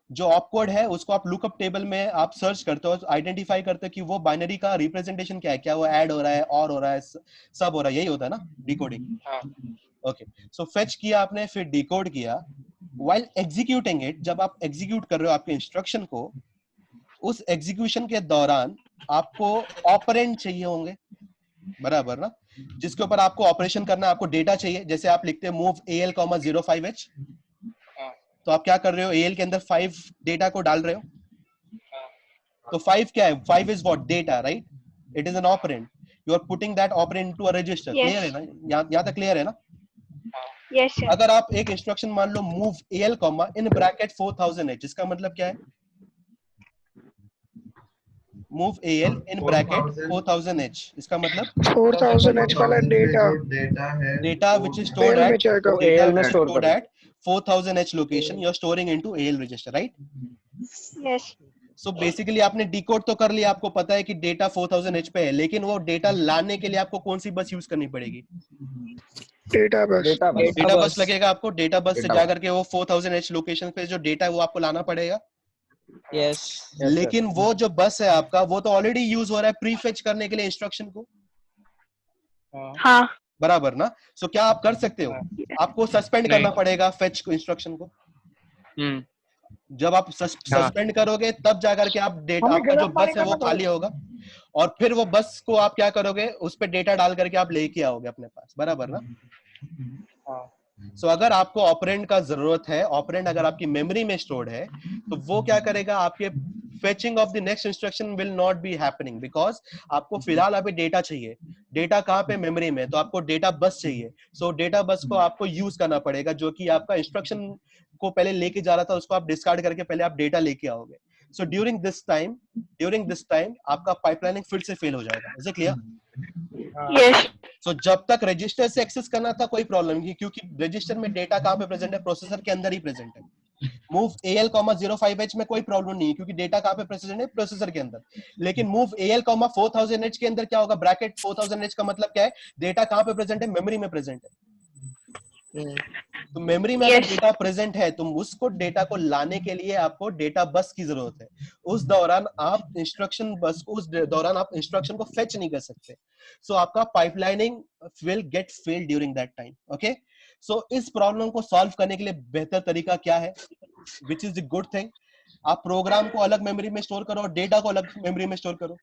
जो opcode है उसको आप lookup table में आप सर्च करते हो, आइडेंटिफाई करते हो कि वो बाइनरी का रिप्रेजेंटेशन क्या है, क्या वो ऐड हो रहा है, और हो रहा है, सब हो रहा है, यही होता है ना डिकोडिंग. ओके. सो फेच किया आपने, फिर डिकोड किया. व्हाइल एग्जीक्यूटिंग इट, जब आप एग्जीक्यूट कर रहे हो आपके इंस्ट्रक्शन को, उस एग्जीक्यूशन के दौरान आपको ऑपरेंड चाहिए होंगे, बराबर ना, जिसके ऊपर आपको ऑपरेशन करना है. आपको डेटा चाहिए. जैसे आप लिखते हैं मूव AL, 05H, तो आप क्या कर रहे हो? AL के अंदर 5 डेटा को डाल रहे हो. तो 5 क्या है? 5 is what? Data, right? It is an operand. You are putting that operand into a register. Clear है ना? यहां तक क्लियर है ना? Yes, sir. अगर आप एक इंस्ट्रक्शन मान लो move AL in bracket 4000H, इसका मतलब क्या है? Move AL in bracket 4000H, इसका मतलब 4000H वाला data which is stored AL में at जाएगा. data which is stored at 4000H location you are storing into AL register, right? Yes. So basically आपने डिकोड तो कर लिया, आपको पता है कि डेटा 4000H पे है, लेकिन वो डेटा लाने के लिए आपको कौन सी बस यूज करनी पड़ेगी? Data bus. डेटा बस लगेगा आपको. डेटा बस से जाकर के वो 4000H लोकेशन पे जो डेटा है वो आपको लाना पड़ेगा. Yes. लेकिन वो जो बस है आपका, वो तो ऑलरेडी यूज हो रहा है प्रीफेच करने के लिए इंस्ट्रक्शन को, हाँ. बराबर ना? सो क्या आप कर सकते हो? आपको सस्पेंड करना पड़ेगा फेच को, इंस्ट्रक्शन को. जब आप सस्पेंड करोगे तब जाकर के आप डेटा, आपका जो बस है वो खाली होगा, और फिर वो बस को आप क्या करोगे? उस पे डेटा डाल करके आप लेके आओगे अपने पास, बराबर ना? सो अगर आपको ऑपरेंड का जरूरत है, ऑपरेंड अगर आपकी मेमोरी में स्टोर्ड है, तो वो क्या करेगा? आपके fetching of the next instruction will not be happening, because आपको फिलहाल अभी डेटा चाहिए. डेटा कहाँ पे? मेमोरी में. तो आपको डेटा बस चाहिए. सो डेटा बस को आपको यूज करना पड़ेगा, जो कि आपका इंस्ट्रक्शन को पहले लेके जा रहा था, उसको आप डिस्कार्ड करके पहले आप डेटा लेके आओगे. सो ड्यूरिंग दिस टाइम आपका पाइपलाइनिंग फिर से फेल हो जाएगा. Is it clear? Yes. सो जब तक रजिस्टर से एक्सेस करना था कोई प्रॉब्लम नहीं, क्योंकि रजिस्टर में डेटा कहाँ पे प्रेजेंट है? प्रोसेसर के अंदर ही प्रेजेंट है. मूव AL, 05H में कोई प्रॉब्लम नहीं है, क्योंकि डेटा कहाँ पे प्रेजेंट है? प्रोसेसर के अंदर. लेकिन मूव AL, 4000H के अंदर क्या होगा? ब्रैकेट 4000H का मतलब क्या है? डेटा कहाँ पे प्रेजेंट है? मेमोरी में प्रेजेंट है. तो मेमोरी में अगर डेटा प्रेजेंट है, तो उसको डेटा को लाने के लिए आपको डेटा बस की जरूरत है. उस दौरान आप इंस्ट्रक्शन को फेच नहीं कर सकते. सो आपका pipelining will get fail during that time. Okay. So इस प्रॉब्लम को सॉल्व करने के लिए बेहतर तरीका क्या है? Which is the good thing, आप प्रोग्राम को अलग मेमोरी में स्टोर करो और डेटा को अलग मेमोरी में स्टोर करो,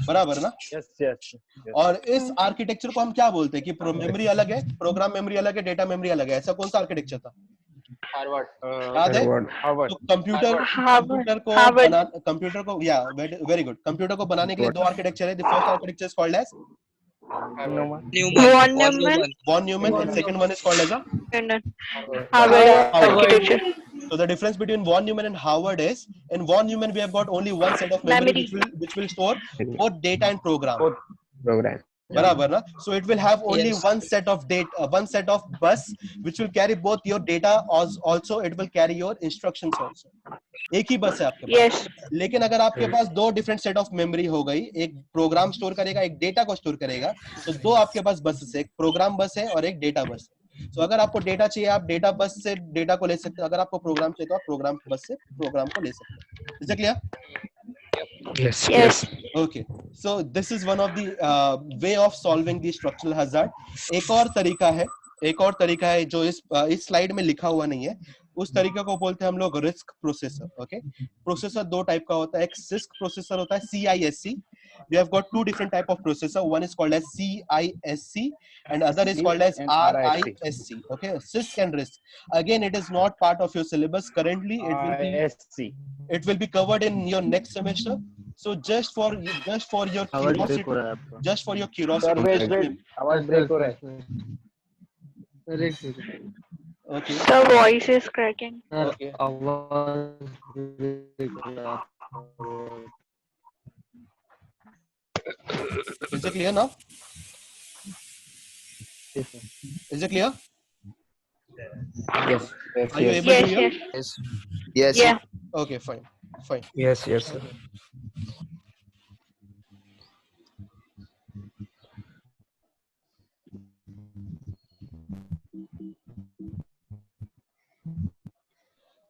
बराबर ना? यस. और इस आर्किटेक्चर को हम क्या बोलते हैं? कि मेमोरी अलग है, प्रोग्राम मेमोरी अलग है, डेटा मेमोरी अलग है. ऐसा कौन सा आर्किटेक्चर था? याद है? तो कंप्यूटर को या वेरी गुड, कंप्यूटर को बनाने के लिए 2 आर्किटेक्चर है. The first architecture is called as Von Neumann. von Neumann, and second one is called as a Harvard architecture. So the difference between von Neumann and Harvard is, in von Neumann we have got only one set of memory which will store both data and program. बराबर ना. So it will have only Yes. one set of data, one set of bus which will carry both your data, also it will carry your instructions also. एक ही बस है आपके पास. Yes. लेकिन अगर आपके पास दो डिफरेंट सेट ऑफ मेमोरी हो गई, एक प्रोग्राम स्टोर करेगा, एक डेटा को स्टोर करेगा, तो दो आपके पास बस है, एक प्रोग्राम बस है और एक डेटा बस है. तो अगर आपको डेटा चाहिए आप डेटा बस से डेटा को ले सकते हो, अगर आपको प्रोग्राम चाहिए तो आप प्रोग्राम बस से प्रोग्राम को ले सकते हो. Is it clear? Yes. Yes. Okay, so this is one of the way of solving the structural hazard. एक और तरीका है जो इस स्लाइड में लिखा हुआ नहीं है, उस तरीके को बोलते हैं हम लोग रिस्क प्रोसेसर. ओके, प्रोसेसर दो टाइप का होता है, एक सिस्क प्रोसेसर होता है, CISC. We have got two different type of processor. One is called as CISC and other is called as RISC. Okay, CISC and RISC. Again, it is not part of your syllabus currently. It will be covered in your next semester. So just for your curiosity, आवाज break हो रहा है. okay. The voice is cracking. Okay. Is it clear now? Is it clear? Yes. Are you able to hear? Yes. Yes. Yeah. Okay, fine. Yes, sir.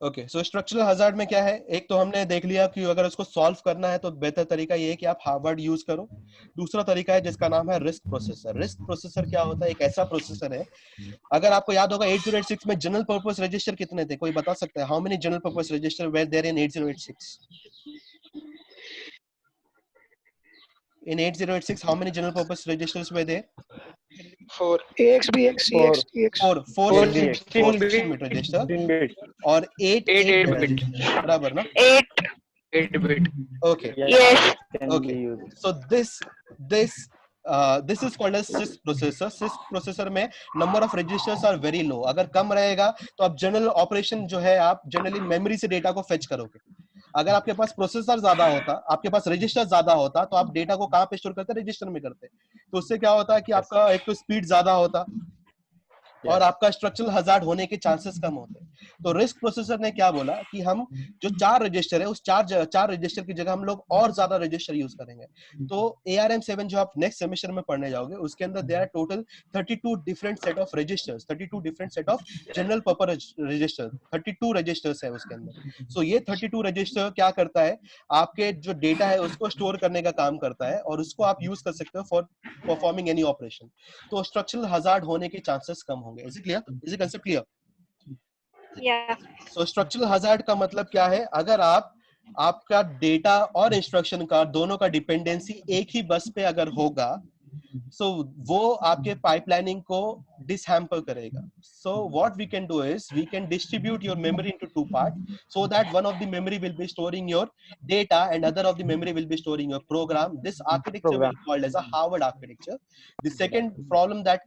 Okay, so structural hazard में क्या है, एक तो हमने देख लिया कि अगर उसको सॉल्व करना है तो बेहतर तरीका ये है कि आप हार्वर्ड यूज करो. दूसरा तरीका है जिसका नाम है रिस्क प्रोसेसर. रिस्क प्रोसेसर क्या होता है? एक ऐसा प्रोसेसर है, अगर आपको याद होगा 8086 में जनरल पर्पस रजिस्टर कितने थे, कोई बता सकता है? How many general purpose register were there in 8086? In 8086, how many general purpose registers were there? 4 AX BX CX EX. 4 16-bit register और 8 bit. बराबर ना? 8 bit. Okay. Yes. Okay. So this is called as CISC processor. CISC processor में number of registers are very low. अगर कम रहेगा तो आप general operation जो है आप जनरली मेमोरी से डेटा को फेच करोगे. अगर आपके पास प्रोसेसर ज्यादा होता, आपके पास रजिस्टर ज्यादा होता, तो आप डेटा को कहां पे स्टोर करते? रजिस्टर में करते. तो उससे क्या होता है कि आपका एक तो स्पीड ज्यादा होता और आपका स्ट्रक्चरल हजार्ड होने के चांसेस कम होते हैं. तो रिस्क प्रोसेसर ने क्या बोला कि हम जो 4 रजिस्टर है उस 4 रजिस्टर की जगह हम लोग और ज्यादा रजिस्टर यूज करेंगे. तो ARM7 जो आप नेक्स्ट सेमेस्टर में पढ़ने जाओगे उसके अंदर there are total 32 different set of registers, 32 different set of general purpose register, 32 registers है उसके अंदर. सो ये 32 रजिस्टर क्या करता है, आपके जो डेटा है उसको स्टोर करने का काम करता है और उसको आप यूज कर सकते हो फॉर परफॉर्मिंग एनी ऑपरेशन. तो स्ट्रक्चरल हजार्ड होने के चांसेस कम होंगे. Is it clear? Is the concept clear? Yeah. So structural hazard का मतलब क्या है? अगर आपका डेटा और इंस्ट्रक्शन का दोनों का डिपेंडेंसी एक ही बस पे अगर होगा, so वो आपके पाइपलाइनिंग को डिसहैम्पर करेगा. So what we can do is we can distribute your memory into 2 parts so that one of the memory will be storing your data and other of the memory will be storing your program. This architecture will be called as a Harvard architecture. The second problem that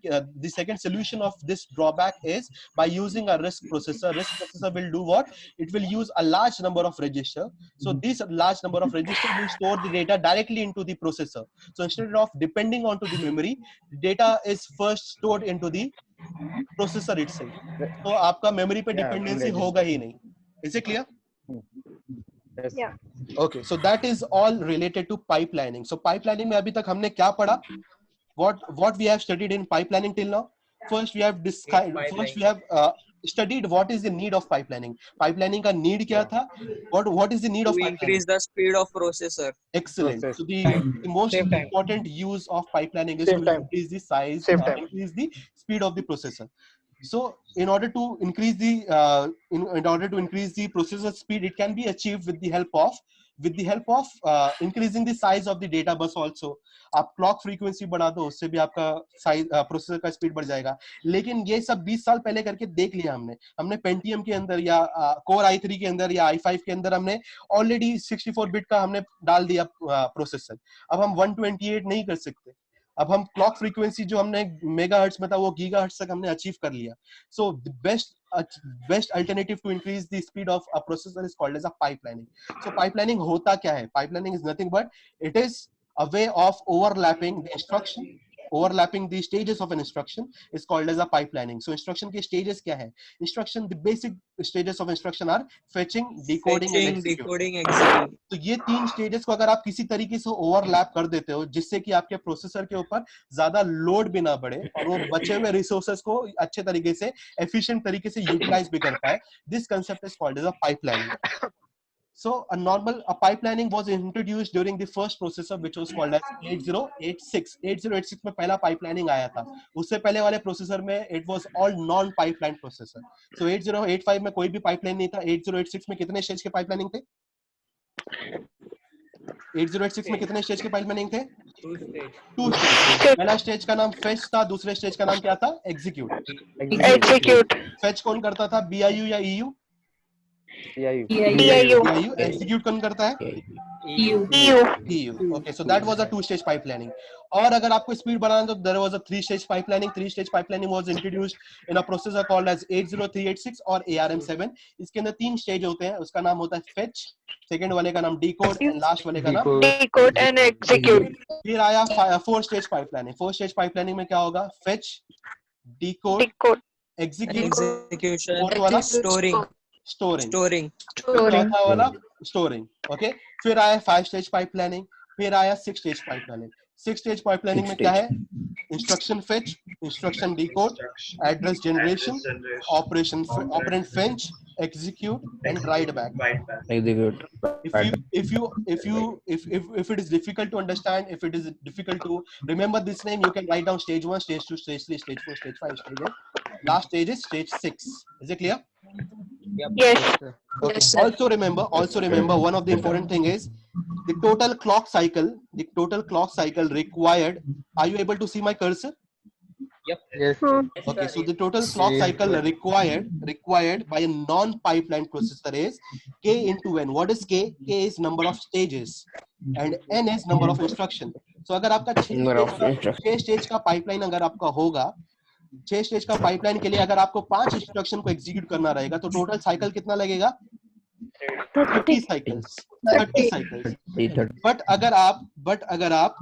the second solution of this drawback is by using a RISC processor. RISC processor will do what? It will use a large number of register. So this large number of register will store the data directly into the processor. So instead of depending onto the memory, data is first stored into the processor itself. तो आपका memory पे dependency होगा ही नहीं. Is it clear? Yeah. Okay, so that is all related to pipelining. So pipelining में अभी तक हमने क्या पढ़ा? What we have studied in pipelining till now? First we have studied what is the need of pipelining. Pipelining का need क्या था? What is the need of To pipelining? increase the speed of processor. Excellent. So the most important use of pipelining is to increase the size, increase the speed of the processor. So in order to increase the processor speed, it can be achieved with the help of increasing the size of the data bus also. आप clock frequency बढ़ा दो, उससे भी आपका size processor का speed बढ़ जाएगा. लेकिन ये सब 20 साल पहले करके देख लिया हमने Pentium के अंदर या Core i3 के अंदर या i5 के अंदर हमने already 64 bit का हमने डाल दिया प्रोसेसर. अब हम 128 नहीं कर सकते. अब हम क्लॉक फ्रीक्वेंसी जो हमने मेगाहर्ट्ज में था वो गीगाहर्ट्ज तक हमने अचीव कर लिया. So the best alternative to increase the speed of a processor is called as a pipelining. So pipelining होता क्या है? Pipelining is nothing but it is a way of overlapping the instruction overlapping the stages of an instruction is called as a pipelining. So instruction के stages क्या है? Instruction, the basic stages of instruction are fetching, decoding and Fetching, execute. decoding, execute. तो ये 3 stages को अगर आप किसी तरीके से ओवरलैप कर देते हो जिससे कि आपके प्रोसेसर के ऊपर ज्यादा लोड भी ना बढ़े और वो बचे हुए रिसोर्सेज को अच्छे तरीके से एफिशिएंट तरीके से यूटिलाइज भी कर पाए, this concept is called as a pipelining. So a pipelining was introduced during the first processor which was called as 8086. 8086 में पहला pipelining आया था. उससे पहले वाले प्रोसेसर में it was all non-pipeline processor. So 8085 में कोई भी pipeline नहीं था. 8086 में कितने स्टेज के pipelining थे? 8086 में कितने स्टेज के pipelining थे? 2 स्टेज. पहला स्टेज का नाम fetch था, दूसरे स्टेज का नाम क्या था? Execute. Execute. Fetch कौन करता था? BIU या EU? DIU. Execute कौन करता है? EU. Okay, so that was a 2-stage pipelining. और अगर आपको स्पीड बढ़ाना तो there was a 3-stage pipelining. 3-stage pipelining was introduced in a processor called as 80386 और ARM7. इसके अंदर 3 स्टेज होते हैं. उसका नाम होता है fetch, सेकंड वाले का नाम decode and लास्ट वाले का नाम Decode and execute. फिर आया 4-stage pipelining. 4-stage pipelining में क्या होगा? fetch, decode, Decode. execute, Execution, fourth वाला storing, storing. Storing. चौथा वाला स्टोरिंग. ओके, फिर आया 5-stage पाइपलाइनिंग, फिर आया 6-stage पाइपलाइनिंग. 6-stage पाइपलाइनिंग में क्या है? Instruction fetch, instruction decode, address generation, operand fetch, execute and write back. Execute. If it is difficult to understand, if it is difficult to remember this name, you can write down stage 1, stage 2, stage 3, stage 4, stage 5, stage 8. Last stage is stage 6. Is it clear? Yes. Okay. Yes, sir. Also remember one of the important thing is the total clock cycle required. Are you able to see my cursor? Yes. Okay, so the total clock cycle required by a non-pipeline processor is k into n. What is k? K is number of stages and n is number of instruction. So अगर आपका 6 stage का pipeline अगर आपका होगा, 6 stage का pipeline के लिए अगर आपको 5 इंस्ट्रक्शन को एग्जीक्यूट करना रहेगा तो टोटल साइकिल कितना लगेगा? 30 साइकिल्स. बट अगर आप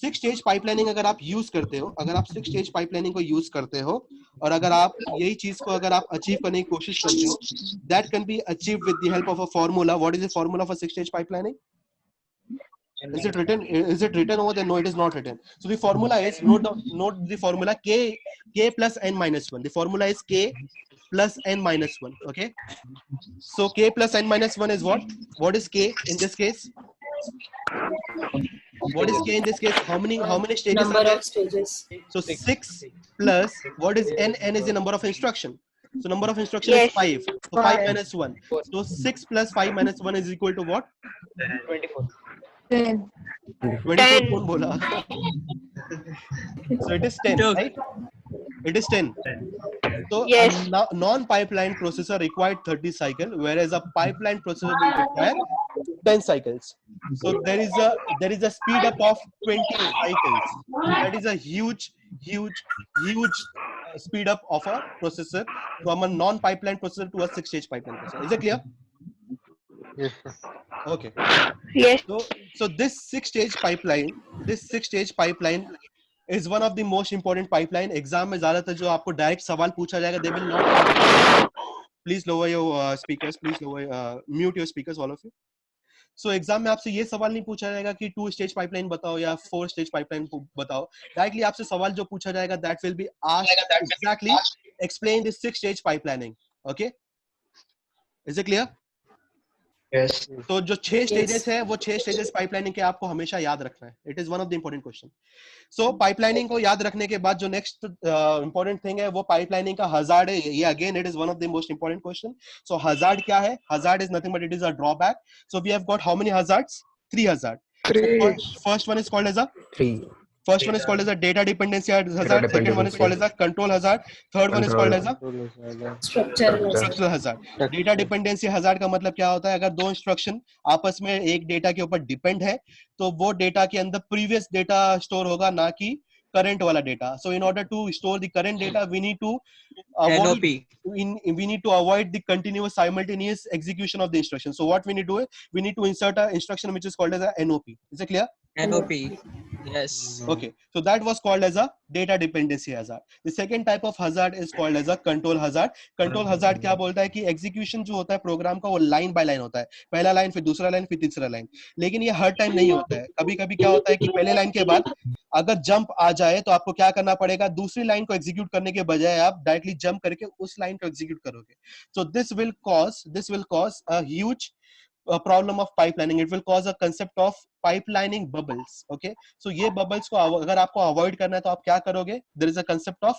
6 स्टेज पाइपलाइनिंग अगर आप यूज करते हो, अगर आप 6 स्टेज पाइपलाइनिंग को यूज करते हो और अगर आप यही चीज को अगर आप अचीव करने की कोशिश करते हो, that can be achieved with the help of a formula. What is the formula for 6 stage pipelining? Is it written? Is it written over there? No, it is not written. So the formula is note the formula k plus n minus 1. The formula is k plus n minus 1. Okay. So k plus n minus 1 is what? What is k in this case? What is k in this case? How many stages Number are there? of stages. So 6 plus what is n? N is the number of instruction. So number of instruction Yes. is 5. So 5 minus 1. So 6 plus 5 minus 1 is equal to what? 24 कौन बोला? So it is 10, right? It is 10. So Yes. a non-pipeline processor required 30 cycle, whereas a pipeline processor will require 10 cycles. So there is a speed up of 20 cycles. That is a huge speed up of a processor from a non-pipeline processor to a 6-stage pipeline processor. Is it clear? Yes. Okay. Yes. So this 6-stage pipeline is one of the most important pipeline. Exam में ज़्यादातर जो आपको direct सवाल पूछा जाएगा, they will not. Please lower your speakers. Please mute your speakers, all of you. So exam में आपसे ये सवाल नहीं पूछा जाएगा कि 2-stage pipeline बताओ या 4-stage pipeline बताओ. Directly आपसे सवाल जो पूछा जाएगा, that will be asked exactly. Explain the 6-stage pipelining. Okay. Is it clear? Yes. तो जो 6 स्टेजेस है वो 6 स्टेजेस पाइपलाइनिंग के आपको हमेशा याद रखना है. It is one of the important question. So pipelining को याद रखने के बाद जो नेक्स्ट इंपॉर्टेंट थिंग है वो पाइपलाइनिंग का हजार्ड है. ये again it is one of the most important question. So hazard क्या है? Hazard is nothing but it is a drawback. So we have got how many hazards? 3 hazard. First one is called as a 3. First one is called as a data dependency hazard. Second one is called as a control hazard. Third one is called as a structural hazard. Data dependency hazard का मतलब क्या होता है? अगर दो instruction आपस में एक डेटा के ऊपर डिपेंड है तो वो डेटा के अंदर प्रीवियस डेटा स्टोर होगा, ना कि current wala data. So in order to store the current data, we need to avoid we need to avoid the continuous simultaneous execution of the instruction. So what we need to do is we need to insert an instruction which is called as a NOP. Is it clear? NOP. Yes. Okay, so that was called as a data dependency hazard. The second type of hazard is called as a control hazard. Control hazard क्या बोलता है कि execution जो होता है programme का वो line by line होता है, पहला लाइन फिर दूसरा लाइन फिर तीसरा लाइन, लेकिन ये हर टाइम नहीं होता है. कभी कभी क्या होता है कि पहले लाइन के बाद अगर जंप आ जाए तो आपको क्या करना पड़ेगा, दूसरी लाइन को एग्जीक्यूट करने के बजाय आप डायरेक्टली जंप करके उस लाइन को एग्जीक्यूट करोगे. So this will cause a huge problem of pipelining. It will cause a concept of pipelining bubbles. Okay, so ये bubbles को अगर आपको avoid करना है तो आप क्या करोगे, there is a concept of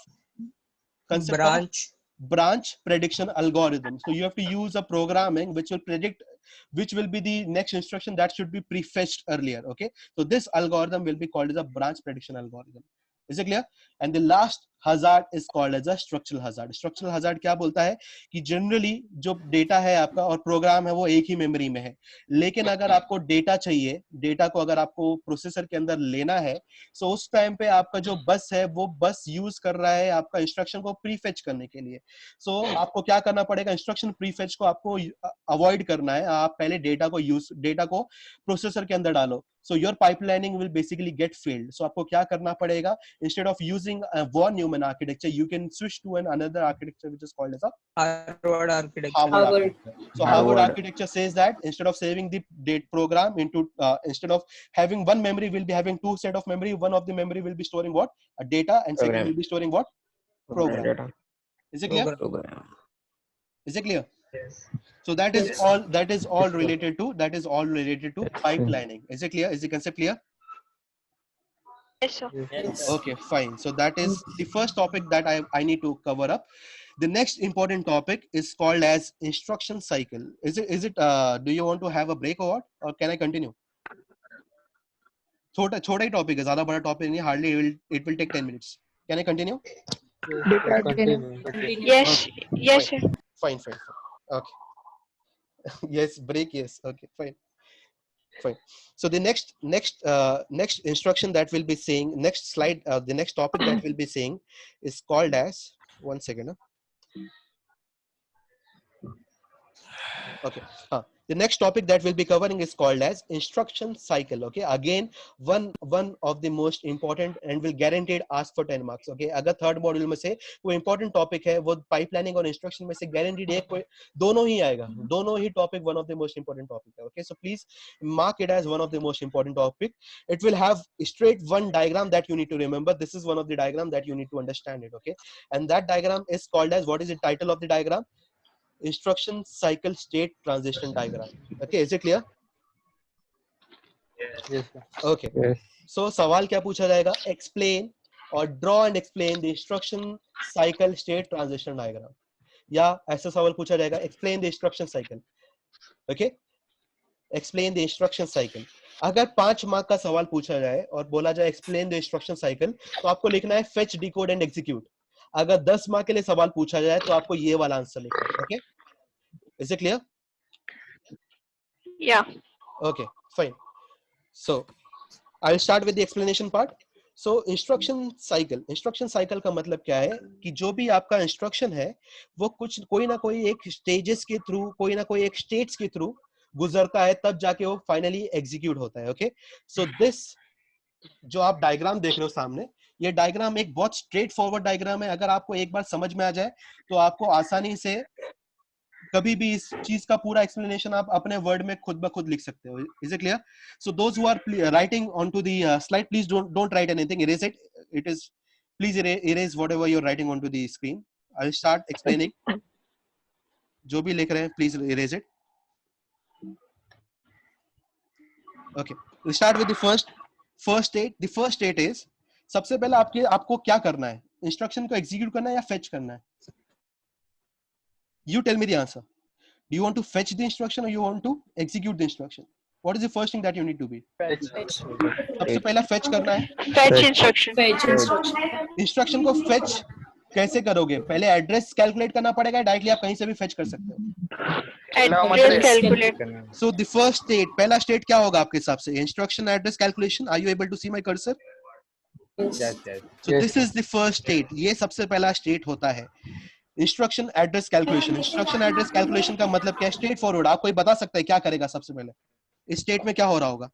branch prediction algorithm. So you have to use a programming which will predict which will be the next instruction that should be prefetched earlier. Okay, so this algorithm will be called as a branch prediction algorithm. Is it clear? And the last hazard is called as a structural hazard. Structural hazard क्या बोलता है कि generally जो data है आपका और programme है वो एक ही मेमोरी में है, लेकिन अगर आपको डेटा चाहिए, डेटा को अगर आपको प्रोसेसर के अंदर लेना है, सो उस टाइम पे आपका जो बस है वो बस यूज कर रहा है आपका इंस्ट्रक्शन को प्रीफेच करने के लिए. सो आपको क्या करना पड़ेगा, इंस्ट्रक्शन प्रीफेच को आपको अवॉइड करना है. आप पहले डेटा को प्रोसेसर के अंदर डालो. So your pipelining will basically get failed. So आपको क्या करना पड़ेगा, instead of using a von Neumann architecture, you can switch to another architecture which is called as a Harvard architecture. Harvard. So Harvard architecture says that instead of saving the date program into instead of having one memory, we'll be having two set of memory. One of the memory will be storing what, a data, and second will be storing what, program. Is it clear? Is it clear? Yes. So that is all related to pipelining. Is it clear? Is the concept clear? Yes, sir. Okay, fine. So that is the first topic that I need to cover up. The next important topic is called as instruction cycle. Is it do you want to have a break or what, or can I continue? छोटा ही topic है, ज़्यादा बड़ा topic नहीं, hardly it will take 10 minutes. Can I continue? Yes, yes, sir. Fine. Okay. Yes, break. Yes. Okay. Fine. So the next instruction that we'll be saying, next slide, the next topic that we'll be saying is called as, one second. Okay. The next topic that we'll be covering is called as instruction cycle. Okay, again one of the most important and will guaranteed ask for 10 marks. Okay, अगर third module में से कोई important topic है वो pipelining और instruction में से guaranteed एक कोई दोनों ही आएगा, दोनों ही topic one of the most important topic है. Okay, so please mark it as one of the most important topic. It will have straight one diagram that you need to remember. This is one of the diagram that you need to understand it. Okay, and that diagram is called as, what is the title of the diagram? Instruction cycle state transition diagram. Okay, is it clear? Yes. Okay. Yes. So सवाल क्या पूछा जाएगा? Explain or draw and explain the instruction cycle state transition diagram. या ऐसा सवाल पूछा जाएगा, explain the instruction cycle. Okay? Explain the instruction cycle. अगर 5 मार्क का सवाल पूछा जाए और बोला जाए explain the instruction cycle, तो आपको लिखना है fetch, decode and execute. अगर 10 मार्क के लिए सवाल पूछा जाए तो आपको ये वाला आंसर लिखना है. Okay? Is it clear? Yeah. Okay, fine. So I'll start with the explanation part. So instruction cycle का मतलब क्या है कि जो भी आपका इंस्ट्रक्शन है वो कोई ना कोई एक स्टेजेस के थ्रू, कोई ना कोई एक स्टेट्स के थ्रू गुजरता है, तब जाके वो फाइनली एग्जीक्यूट होता है. ओके, सो दिस जो आप डायग्राम देख रहे हो सामने, ये डायग्राम एक बहुत स्ट्रेट फॉरवर्ड डायग्राम है. अगर आपको एक बार समझ में आ जाए तो आपको आसानी से कभी भी इस चीज का पूरा एक्सप्लेनेशन आप अपने वर्ड में खुद ब खुद लिख सकते हो. Is it clear? So those who are writing onto the slide, please don't write anything, erase it. It is, please erase whatever you're writing onto the screen. I'll start explaining. जो भी लिख रहे हैं please erase it. Okay, we'll start with the first state. The first state is, सबसे पहले आपको क्या करना है, इंस्ट्रक्शन को एग्जीक्यूट करना है या फेच करना है? You tell me the answer. Do you want to fetch the instruction or you want to execute the instruction? What is the first thing that you need to be? सबसे पहला fetch करना है. Fetch instruction. Fetch instruction. Instruction को fetch कैसे करोगे? पहले address calculate करना पड़ेगा, डायरेक्टली आप कहीं से भी fetch कर सकते हो. Address calculate. So the first state, पहला state क्या होगा आपके हिसाब से? Instruction address calculation. Are you able to see my cursor? Yes. So this is the first state. ये सबसे पहला state होता है. Instruction address calculation. Instruction address calculation का मतलब क्या है? Straight forward. आप कोई बता सकता है क्या करेगा सबसे पहले? इस स्टेट में क्या हो रहा होगा?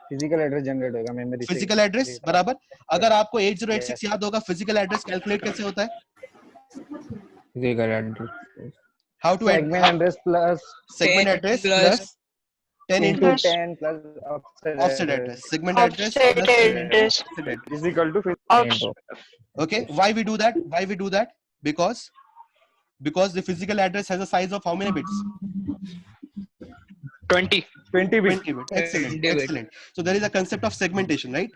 फिजिकल एड्रेस जनरेट होगा मेमोरी से। फिजिकल एड्रेस बराबर। अगर आपको 8086 याद होगा, फिजिकल एड्रेस कैलकुलेट कैसे होता है? Physical address how to segment address plus segment 10 address plus plus 10 into into 10 plus offset offset address address. Segment address Offset plus address. offset address. is equal to 15 Off- into. Okay, why we do that? Why we do that? Because the physical address has a size of how many bits? 20. 20 bits. 20 bits. Excellent, 20 bits. excellent. So there is a concept of segmentation, right?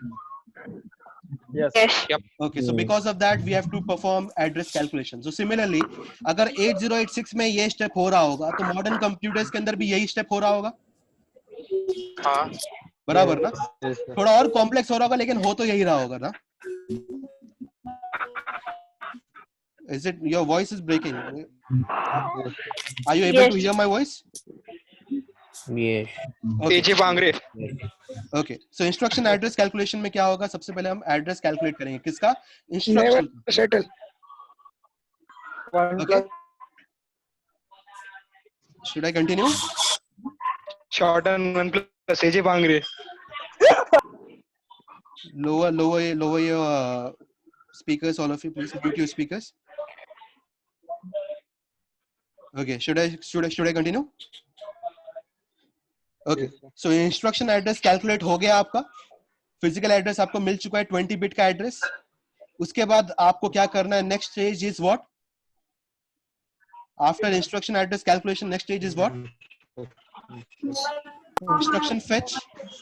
Yes. Yes. Okay, so because of that we have to perform address calculation. So similarly, अगर 8086 में ये step हो रहा होगा, तो modern computers के अंदर भी यही step हो रहा होगा, हाँ. बराबर ना? Yes, sir. थोड़ा और कॉम्प्लेक्स हो रहा होगा, लेकिन हो तो यही रहा होगा ना? Is it your voice is breaking? Are you able to Yes. hear my voice? Yes. Okay. AJ Bangre. Okay. So instruction address calculation में क्या होगा? सबसे पहले हम address calculate करेंगे. किसका? Instruction. Never settle. One Okay. plus Should I continue? Shorten 1 plus AJ Bangre. Lower your speakers, all of you, please mute your speakers. Okay. Should I continue? Okay. Yes, sir. So instruction address calculate हो गया आपका. Physical address आपको मिल चुका है 20 bit का address. उसके बाद आपको क्या करना है? Next stage is what? After instruction address calculation, next stage is what? Instruction fetch.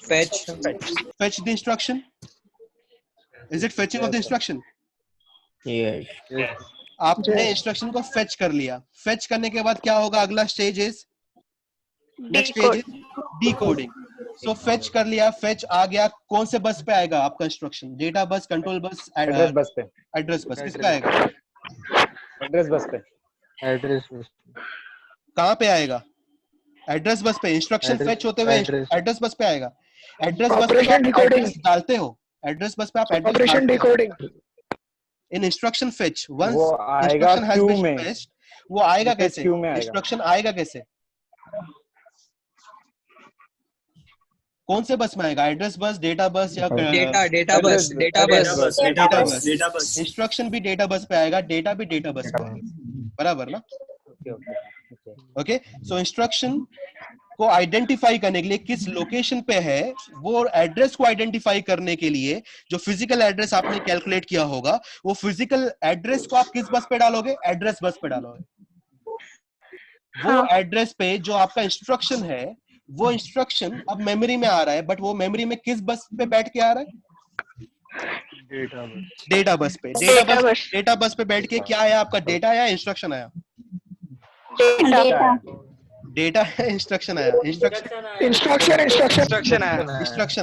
Fetch. Fetch the instruction. Is it fetching of the instruction? Yes. Yes. आपने instruction को fetch कर लिया. Fetch करने के बाद क्या होगा? अगला stage is next stage is decoding. So fetch कर लिया, fetch आ गया. कौन से बस पे आएगा आपका instruction? Data bus, control bus, address bus पे. address bus. किस पे आएगा? एड्रेस बस पे. Address bus. कहाँ पे आएगा? एड्रेस बस पे. इंस्ट्रक्शन फेच होते हुए एड्रेस बस पे आएगा. एड्रेस बस पे Operation आप decoding. एड्रेस डालते हो. एड्रेस बस पे आप एड्रेस Operation डालते हो. decoding. इन इंस्ट्रक्शन फेच वंस वो आएगा इंस्ट्रक्शन हैज क्यू बीन में. फेच्ड, वो आएगा Fetch कैसे? queue में आएगा. इंस्ट्रक्शन आएगा कैसे? कौन से बस में आएगा? एड्रेस बस, डेटा बस या Data bus. Data bus. Data bus. Instruction भी डेटा बस पे आएगा, डेटा भी डेटा बस पे आएगा. बराबर ना? ओके. सो इंस्ट्रक्शन को आइडेंटिफाई करने के लिए किस लोकेशन पे है, वो एड्रेस को आइडेंटिफाई करने के लिए जो फिजिकल एड्रेस आपने कैलकुलेट किया होगा, वो फिजिकल एड्रेस को आप किस बस पे डालोगे? एड्रेस बस पे डालोगे. वो एड्रेस पे जो आपका इंस्ट्रक्शन है, वो इंस्ट्रक्शन अब मेमोरी में आ रहा है, बट वो मेमोरी में किस बस पे बैठ के आ रहा है? डेटा बस पे. डेटा बस पे बैठ के क्या आया आपका? डेटा आया, इंस्ट्रक्शन आया? डेटा है, इंस्ट्रक्शन आया. Instruction. इंस्ट्रक्शन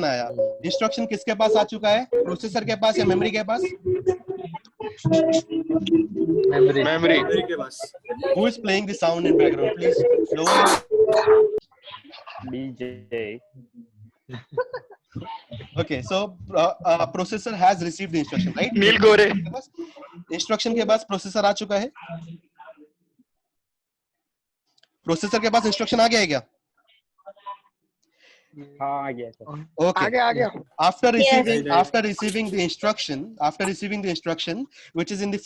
आया. इंस्ट्रक्शन किसके पास आ चुका है? प्रोसेसर के पास या मेमोरी के पास? Memory. Who is playing the sound in background? Please lower. DJ. Okay, so processor has received the instruction, right? Neil Gore. Instruction के पास प्रोसेसर आ चुका है. प्रोसेसर के पास इंस्ट्रक्शन आ गया है क्या? हाँ आ गया सर. Okay. आ गया. After receiving the instruction, which is in the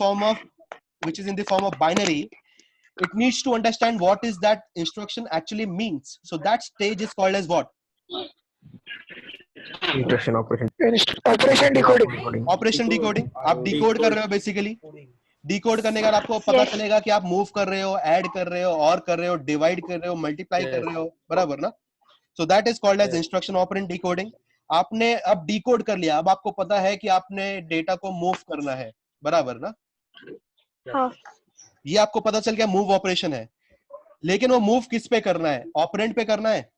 form of binary, it needs to understand what is that instruction actually means. So that stage is called as what? Operation decoding. Operation decoding. आप decode कर रहे हो basically. Decode करने का आपको पता चलेगा कि आप move कर रहे हो, add कर रहे हो, और कर रहे हो, divide कर रहे हो, multiply कर रहे हो, बराबर ना? So that is called as instruction operand decoding. आपने अब decode कर लिया, अब आपको पता है कि आपने डेटा को move करना है, बराबर ना? हाँ. ये आपको पता चल गया move ऑपरेशन है, लेकिन वो move किस पे करना है? ऑपरेंड पे करना है,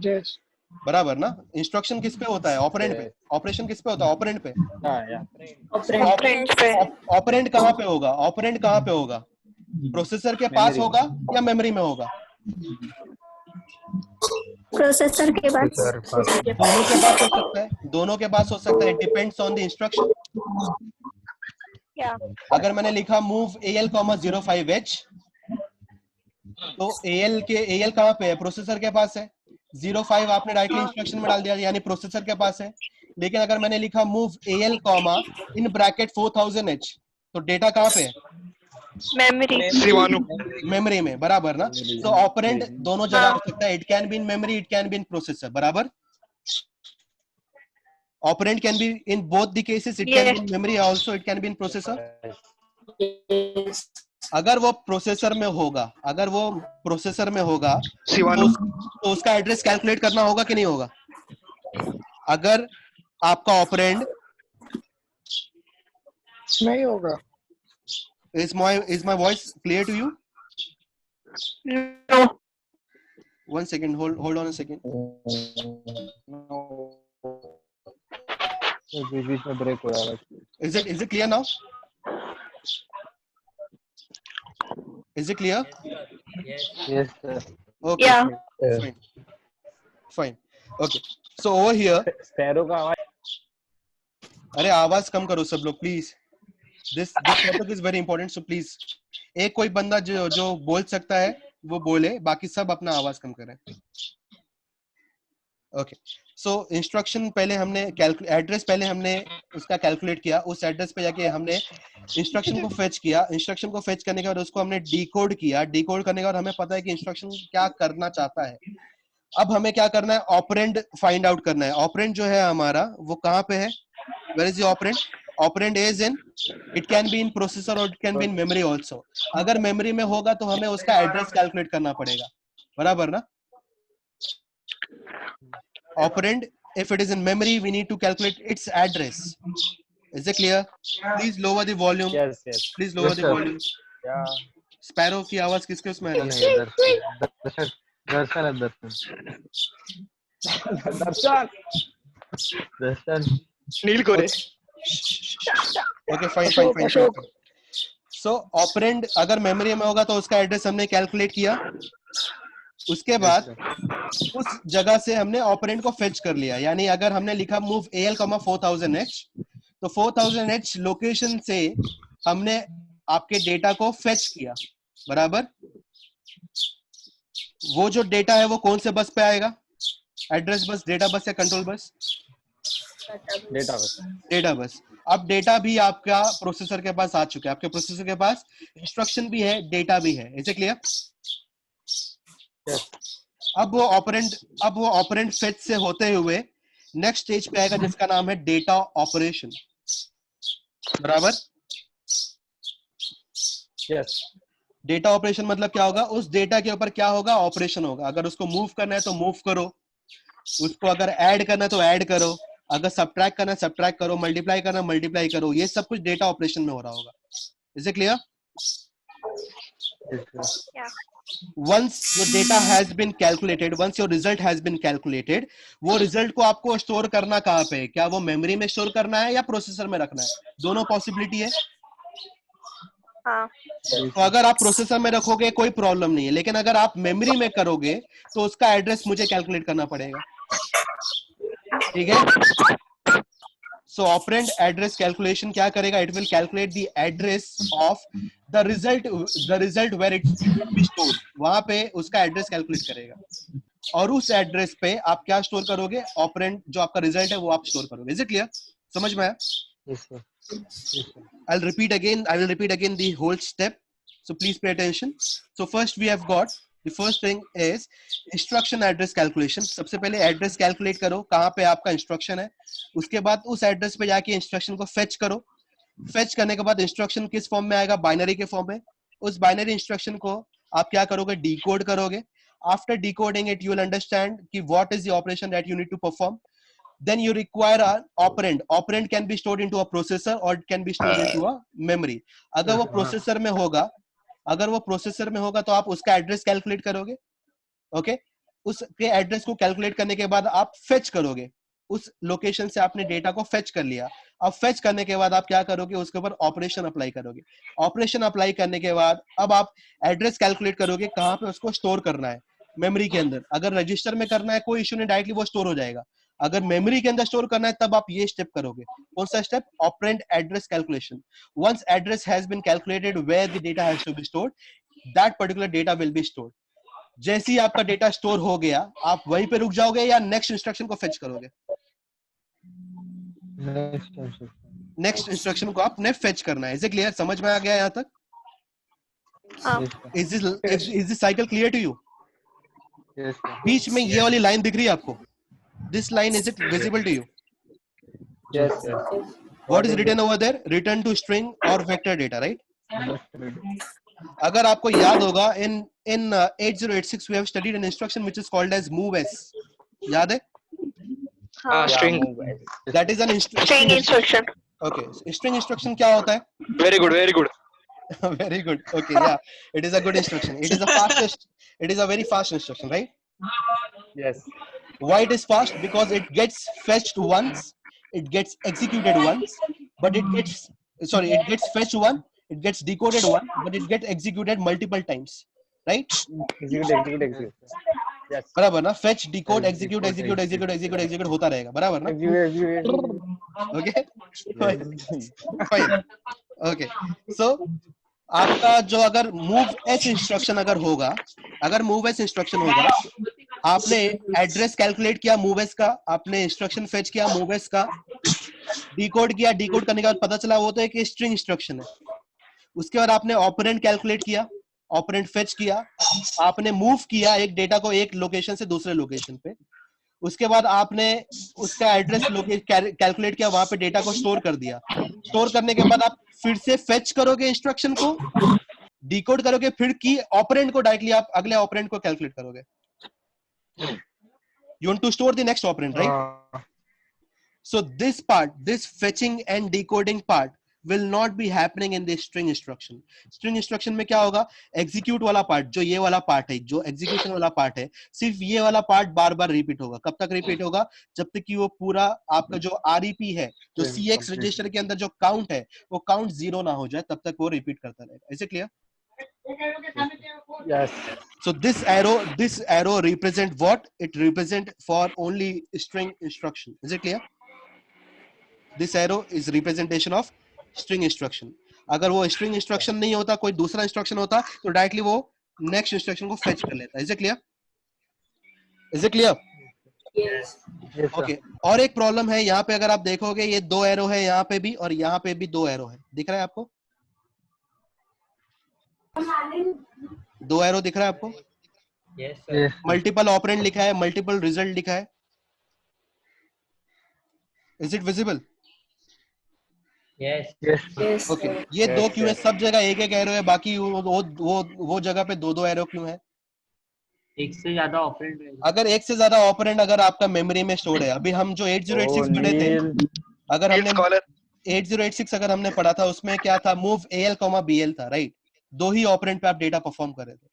Yes. बराबर ना? इंस्ट्रक्शन किस पे होता है? ऑपरेंड पे. ऑपरेशन किस पे होता है? ऑपरेंड पे. ऑपरेंड कहाँ पे होगा? ऑपरेंड कहाँ पे होगा? प्रोसेसर के पास होगा या मेमोरी में होगा? प्रोसेसर के पास. दोनों के पास हो सकता है. दोनों के पास हो सकता है. Depends on the instruction. अगर मैंने लिखा move AL,05H, तो AL कहाँ पे है? प्रोसेसर के पास है. 05 आपने डायरेक्टली इंस्ट्रक्शन में डाल दिया, यानी प्रोसेसर के पास है। लेकिन अगर मैंने लिखा move AL comma in bracket 4000H, तो डेटा कहाँ पे है? मेमोरी। शिवानु। मेमोरी में, बराबर ना? सो ऑपरेंड दोनों जगह हो सकता है, it can be in memory, it can be in processor, बराबर? Operand can be in both the cases, it can be in memory also, it can be in processor. अगर वो प्रोसेसर में होगा, अगर वो प्रोसेसर में होगा शिवानु। तो उसका एड्रेस कैलकुलेट करना होगा कि नहीं होगा? अगर आपका ऑपरेंड नहीं होगा। is my voice clear to you? No. One second, hold on a second. बीच में ब्रेक हो रहा है। Is it clear now? Is it clear? Yes sir. Okay. Yeah. Fine. Okay. So over here, sparrow का आवाज। अरे आवाज कम करो सब लोग please. This topic is very important, so please. एक कोई बंदा जो बोल सकता है वो बोले, बाकी सब अपना आवाज कम करें। ओके, सो इंस्ट्रक्शन पहले हमने एड्रेस पहले हमने उसका कैलकुलेट किया, उस एड्रेस पे जाके हमने इंस्ट्रक्शन को फेच किया। इंस्ट्रक्शन को फेच करने के बाद उसको हमने डिकोड किया। डिकोड करने के बाद हमें पता है कि इंस्ट्रक्शन क्या करना चाहता है। अब हमें क्या करना है? ऑपरेंड फाइंड आउट करना है। ऑपरेंड जो है हमारा वो कहाँ पे है? Where is the operand? Operand is in, it can be in processor और it can be in memory also. अगर मेमोरी में होगा तो हमें उसका एड्रेस कैलकुलेट करना पड़ेगा, बराबर ना? Operand, if it is in memory, we need to calculate its address. Is it clear? Please lower the volume. Yes yes. Please lower Yes, the sir. volume. Yeah. Sparrow की आवाज किसके उसमें आ रही है? दर्शन दर्शन है दर्शन दर्शन नील कोरे। Okay, fine. So operand अगर memory में होगा तो उसका एड्रेस हमने कैलकुलेट किया। उसके बाद उस जगह से हमने ऑपरेंड को फेच कर लिया। यानी अगर हमने लिखा मूव AL, 4000H, तो 4000H लोकेशन से हमने आपके डेटा को फेच किया, बराबर? वो जो डेटा है वो कौन से बस पे आएगा? एड्रेस बस, डेटा बस या कंट्रोल बस? Data bus. अब डेटा भी आपका प्रोसेसर के पास आ चुका है, आपके प्रोसेसर के पास इंस्ट्रक्शन भी है, डेटा भी है। Is it clear? अब वो ऑपरेंड फेच से होते हुए नेक्स्ट स्टेज पे आएगा जिसका नाम है डेटा ऑपरेशन, बराबर? यस। डेटा ऑपरेशन मतलब क्या होगा? उस डेटा के ऊपर क्या होगा? ऑपरेशन होगा। अगर उसको मूव करना है तो मूव करो, उसको अगर ऐड करना है तो ऐड करो, अगर सब्ट्रैक्ट करना है सब्ट्रैक्ट करो, मल्टीप्लाई करना है मल्टीप्लाई करो। ये सब कुछ डेटा ऑपरेशन में हो रहा होगा। Is it clear? Yeah. Once your data has been calculated, once your result has been calculated, वो रिजल्ट को आपको स्टोर करना कहाँ पे है? क्या वो मेमोरी में स्टोर करना है या प्रोसेसर में रखना है? दोनों पॉसिबिलिटी है। हाँ। तो अगर आप प्रोसेसर में रखोगे कोई प्रॉब्लम नहीं है, लेकिन अगर आप मेमोरी में करोगे तो उसका एड्रेस मुझे कैलकुलेट करना पड़ेगा, ठीक है? सो ऑपरेंड एड्रेस कैलकुलेशन क्या करेगा? It will calculate the address of the result where it be stored. वहां पे उसका एड्रेस कैलकुलेट करेगा और उस एड्रेस पे आप क्या स्टोर करोगे? ऑपरेंड जो आपका रिजल्ट है वो आप स्टोर करोगे। Is it clear? समझ में आया? Yes sir. I will repeat again the whole step, so please pay attention. So first we have got, the first thing is instruction address calculation. सबसे पहले एड्रेस कैलकुलेट करो कहाँ पे आपका इंस्ट्रक्शन है। उसके बाद उस एड्रेस पे जाके इंस्ट्रक्शन को फेच करो। फेच करने के बाद इंस्ट्रक्शन किस फॉर्म में आएगा? बाइनरी के फॉर्म में। उस बाइनरी इंस्ट्रक्शन को आप क्या करोगे? डिकोड करोगे। After decoding it, you will understand कि what is the operation that you need to perform. Then you require an operand. Operand can be stored into a processor or it can be stored into a memory. अगर वो processor में होगा, तो आप उसका address calculate करोगे, okay? उसके address को कैलकुलेट करने के बाद आप फेच करोगे। उस लोकेशन से आपने डेटा को फेच कर लिया। अब फेच करने के बाद आप क्या करोगे? उसके ऊपर ऑपरेशन अप्लाई करोगे। ऑपरेशन अप्लाई करने के बाद अब आप एड्रेस कैलकुलेट करोगे कहाँ पे उसको स्टोर करना है, मेमोरी के अंदर। अगर रजिस्टर में करना है कोई इश्यू नहीं, डायरेक्टली वो स्टोर हो जाएगा। अगर मेमोरी के अंदर स्टोर करना है तब आप ये स्टेप करोगे। कौन सा step? Operand address calculation. Once address has been calculated where the data has to be stored, that particular data will be stored. जैसे ही आपका डेटा स्टोर हो गया, आप वहीं पे रुक जाओगे या नेक्स्ट इंस्ट्रक्शन को फेच करोगे? Next instruction. नेक्स्ट इंस्ट्रक्शन को आपने फेच करना है। Is it clear? समझ में आ गया यहाँ तक? हाँ। Yes is this cycle clear to you? Yes बीच में ये वाली लाइन दिख रही है आपको? This line, is it visible to you? Yes What is written over there? Return to string or vector data, right? अगर आपको याद होगा, in 8086 we have studied an instruction which is called as moves. याद है? हाँ। String. That is an String instruction. Okay, string instruction क्या होता है? Very good. Very good. Very good. Okay, yeah, it is a good instruction. It is a fastest. It is a very fast instruction, right? Yes Why it is fast? Because it gets fetched once, it gets executed once, but it gets fetched once, it gets decoded once, but it gets executed multiple times, right? execute yes बराबर ना? Fetch, decode, execute होता रहेगा, बराबर ना? Okay, fine. Okay, so आपका जो अगर move s instruction अगर move s इंस्ट्रक्शन होगा, आपने एड्रेस कैलकुलेट किया move s का, आपने इंस्ट्रक्शन फेच किया move s का, डिकोड किया, डिकोड करने के बाद पता चला वो तो एक स्ट्रिंग इंस्ट्रक्शन है। उसके बाद आपने ऑपरेंड कैलकुलेट किया, ऑपरेंड फेच किया, आपने मूव किया एक डेटा को एक लोकेशन से दूसरे लोकेशन पे, उसके बाद आपने उसका एड्रेस कैलकुलेट किया, वहां पे डेटा को स्टोर कर दिया। स्टोर करने के बाद आप फिर से फेच करोगे इंस्ट्रक्शन को, डिकोड करोगे, फिर की ऑपरेंड को डायरेक्टली आप अगले ऑपरेंड को कैलकुलेट करोगे। You want to store the next operand, right? So this part, this fetching and decoding part will not be happening in the string instruction. String instruction में क्या होगा? Execute वाला part, जो ये वाला part है, जो execution वाला part है, सिर्फ ये वाला part बार बार repeat होगा। कब तक repeat होगा? जब तक कि वो पूरा आपका जो REP है, जो CX register के अंदर जो count है, वो count 0 ना हो जाए, तब तक वो repeat करता रहेगा। Is it clear? Yes. So this arrow represent what? It represent for only string instruction. Is it clear? This arrow is representation of string instruction. अगर वो string instruction नहीं होता, कोई दूसरा instruction होता, तो directly वो next instruction को fetch कर लेता। Is it clear? Is it clear? Yes, sir. Okay. और एक प्रॉब्लम है यहाँ पे, अगर आप देखोगे ये दो एरो है यहाँ पे भी और यहाँ पे भी दो एरो है, दिख रहा है आपको? दो एरो दिख रहा है आपको? Yes, sir. मल्टीपल ऑपरेंड लिखा है, मल्टीपल रिजल्ट लिखा है। Is it visible? Yes. Yes. Okay, ये दो क्यों है? सब जगह एक एक एरो है, बाकी वो जगह पे दो दो एरो क्यों है? एक से ज्यादा ऑपरेंड है। अगर एक से ज्यादा ऑपरेंड अगर आपका मेमोरी में स्टोर है, अभी हम जो 8086 पढ़े थे, अगर हमने 8086 अगर हमने पढ़ा था, उसमें क्या था? मूव AL, BL था, राइट? दो ही ऑपरेंड पे आप डेटा परफॉर्म कर रहे थे।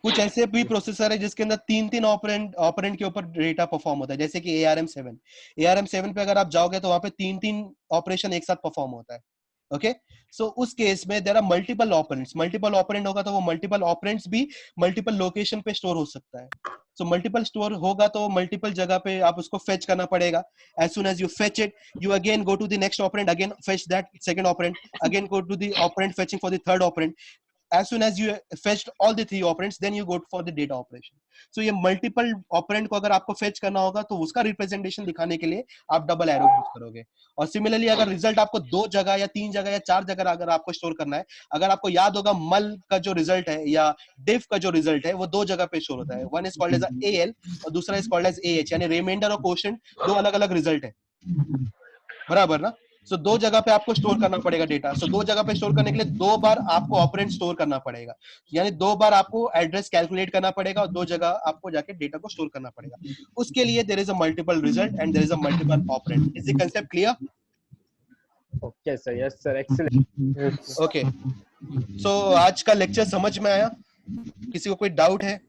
कुछ ऐसे भी प्रोसेसर है जिसके अंदर तीन ऑपरेंड के ऊपर डेटा परफॉर्म होता है, जैसे कि ARM7 पे अगर आप जाओगे तो वहां पे तीन ऑपरेशन एक साथ परफॉर्म होता है। ओके, सो उस केस में देयर आर मल्टीपल ऑपरेंड होगा तो वो मल्टीपल ऑपरेंड्स भी मल्टीपल लोकेशन पे स्टोर हो सकता है। सो मल्टीपल स्टोर होगा तो मल्टीपल जगह पे आप उसको फेच करना पड़ेगा। As soon as you fetch it, you again go to the next operand, again fetch that second operand, again go to the operand fetching for the third operand. As soon as you fetched all the three operands, then you go for the data operation. So ये multiple operand को अगर आपको fetch करना होगा तो उसका representation दिखाने के लिए आप double arrow use करोगे। और similarly अगर result आपको दो जगह या तीन जगह या चार जगह अगर आपको store करना है, अगर आपको याद होगा मल का जो result है या diff का जो result है, वो दो जगह पे store होता है। One is called as AL और दूसरा is called as AH, यानी remainder और quotient दो अलग अलग result है, बराबर ना? सो दो जगह पे आपको स्टोर करना पड़ेगा डेटा। सो दो जगह पे स्टोर करने के लिए दो बार आपको ऑपरेंड स्टोर करना पड़ेगा, यानी दो बार आपको एड्रेस कैलकुलेट करना पड़ेगा और दो जगह आपको जाके डेटा को स्टोर करना पड़ेगा। उसके लिए there is a multiple result and there is a multiple operand. Is the concept clear? Okay, sir. Yes, sir. Excellent. Okay, so आज का लेक्चर समझ में आया? किसी को कोई डाउट है?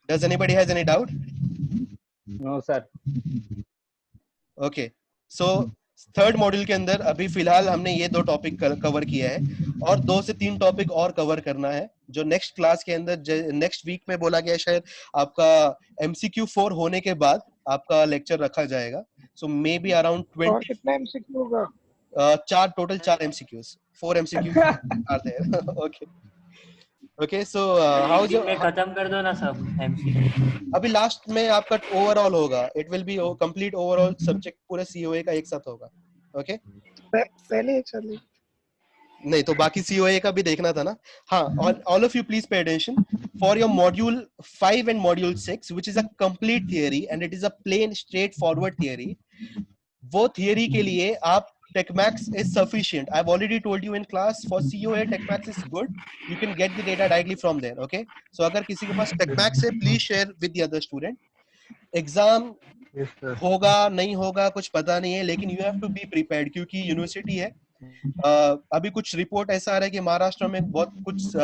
Does anybody has any doubt? No, sir. Okay, so third module के अंदर अभी फिलहाल हमने ये दो टॉपिक कवर किया है और 2 से 3 टॉपिक और कवर करना है, जो नेक्स्ट क्लास के अंदर नेक्स्ट वीक में बोला गया शायद आपका MCQ 4 होने के बाद आपका लेक्चर रखा जाएगा। सो मे बी अराउंड और 20। कितना MCQ होगा? 4 MCQs. 4 MCQs are there. Okay. Okay, so how's दिन your में खत्म कर दो ना सब एमसीक्यू. अभी लास्ट में आपका ओवरऑल होगा. It will be complete overall subject पूरे COA का एक साथ होगा. ओके पहले एक साथ ले. नहीं तो बाकी COA का भी देखना था ना. हाँ, all of you please pay attention for your module 5 and module 6 which is a complete theory and it is a plain straightforward theory. वो theory के लिए आप TechMax is sufficient. I've already told you in class for COA TechMax is good. You can get the data directly from there. Okay, so अगर किसी के पास TechMax है please share with the other student. Exam होगा नहीं होगा कुछ पता नहीं है लेकिन you have to be prepared क्योंकि यूनिवर्सिटी है. अभी कुछ रिपोर्ट ऐसा आ रहा है कि महाराष्ट्र में बहुत कुछ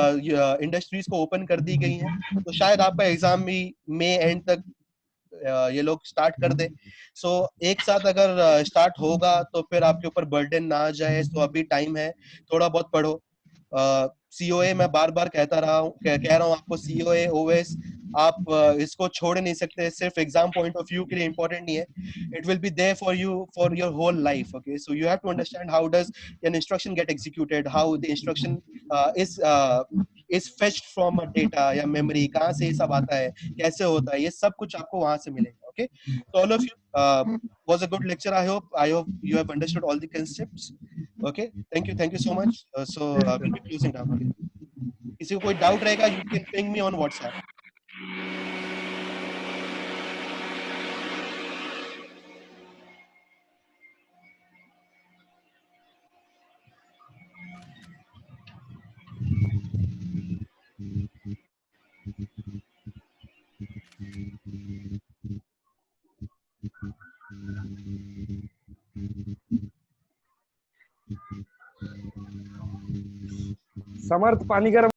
इंडस्ट्रीज को ओपन कर दी गई हैं तो शायद आपका एग्जाम भी मई एंड तक ये लोग स्टार्ट कर दे. सो एक साथ अगर स्टार्ट होगा तो फिर आपके ऊपर बर्डन ना आ जाए. तो अभी टाइम है, थोड़ा बहुत पढ़ो. COA मैं बार बार कह रहा हूँ आपको COA OS आप इसको छोड़ नहीं सकते. सिर्फ एग्जाम पॉइंट ऑफ व्यू के लिए इंपॉर्टेंट नहीं है. It will be there for you for your whole life. Okay, so you have to understand how does an instruction get executed, how the instruction is fetched from a data या memory, कहाँ से ये सब आता है, कैसे होता है, ये सब कुछ आपको वहाँ से मिलेगा. Okay, so all of you was a good lecture. I hope you have understood all the concepts. Okay, thank you so much. So we'll be closing down. Okay, किसी को कोई डाउट रहेगा you can ping me on WhatsApp. समर्थ पानी गर्म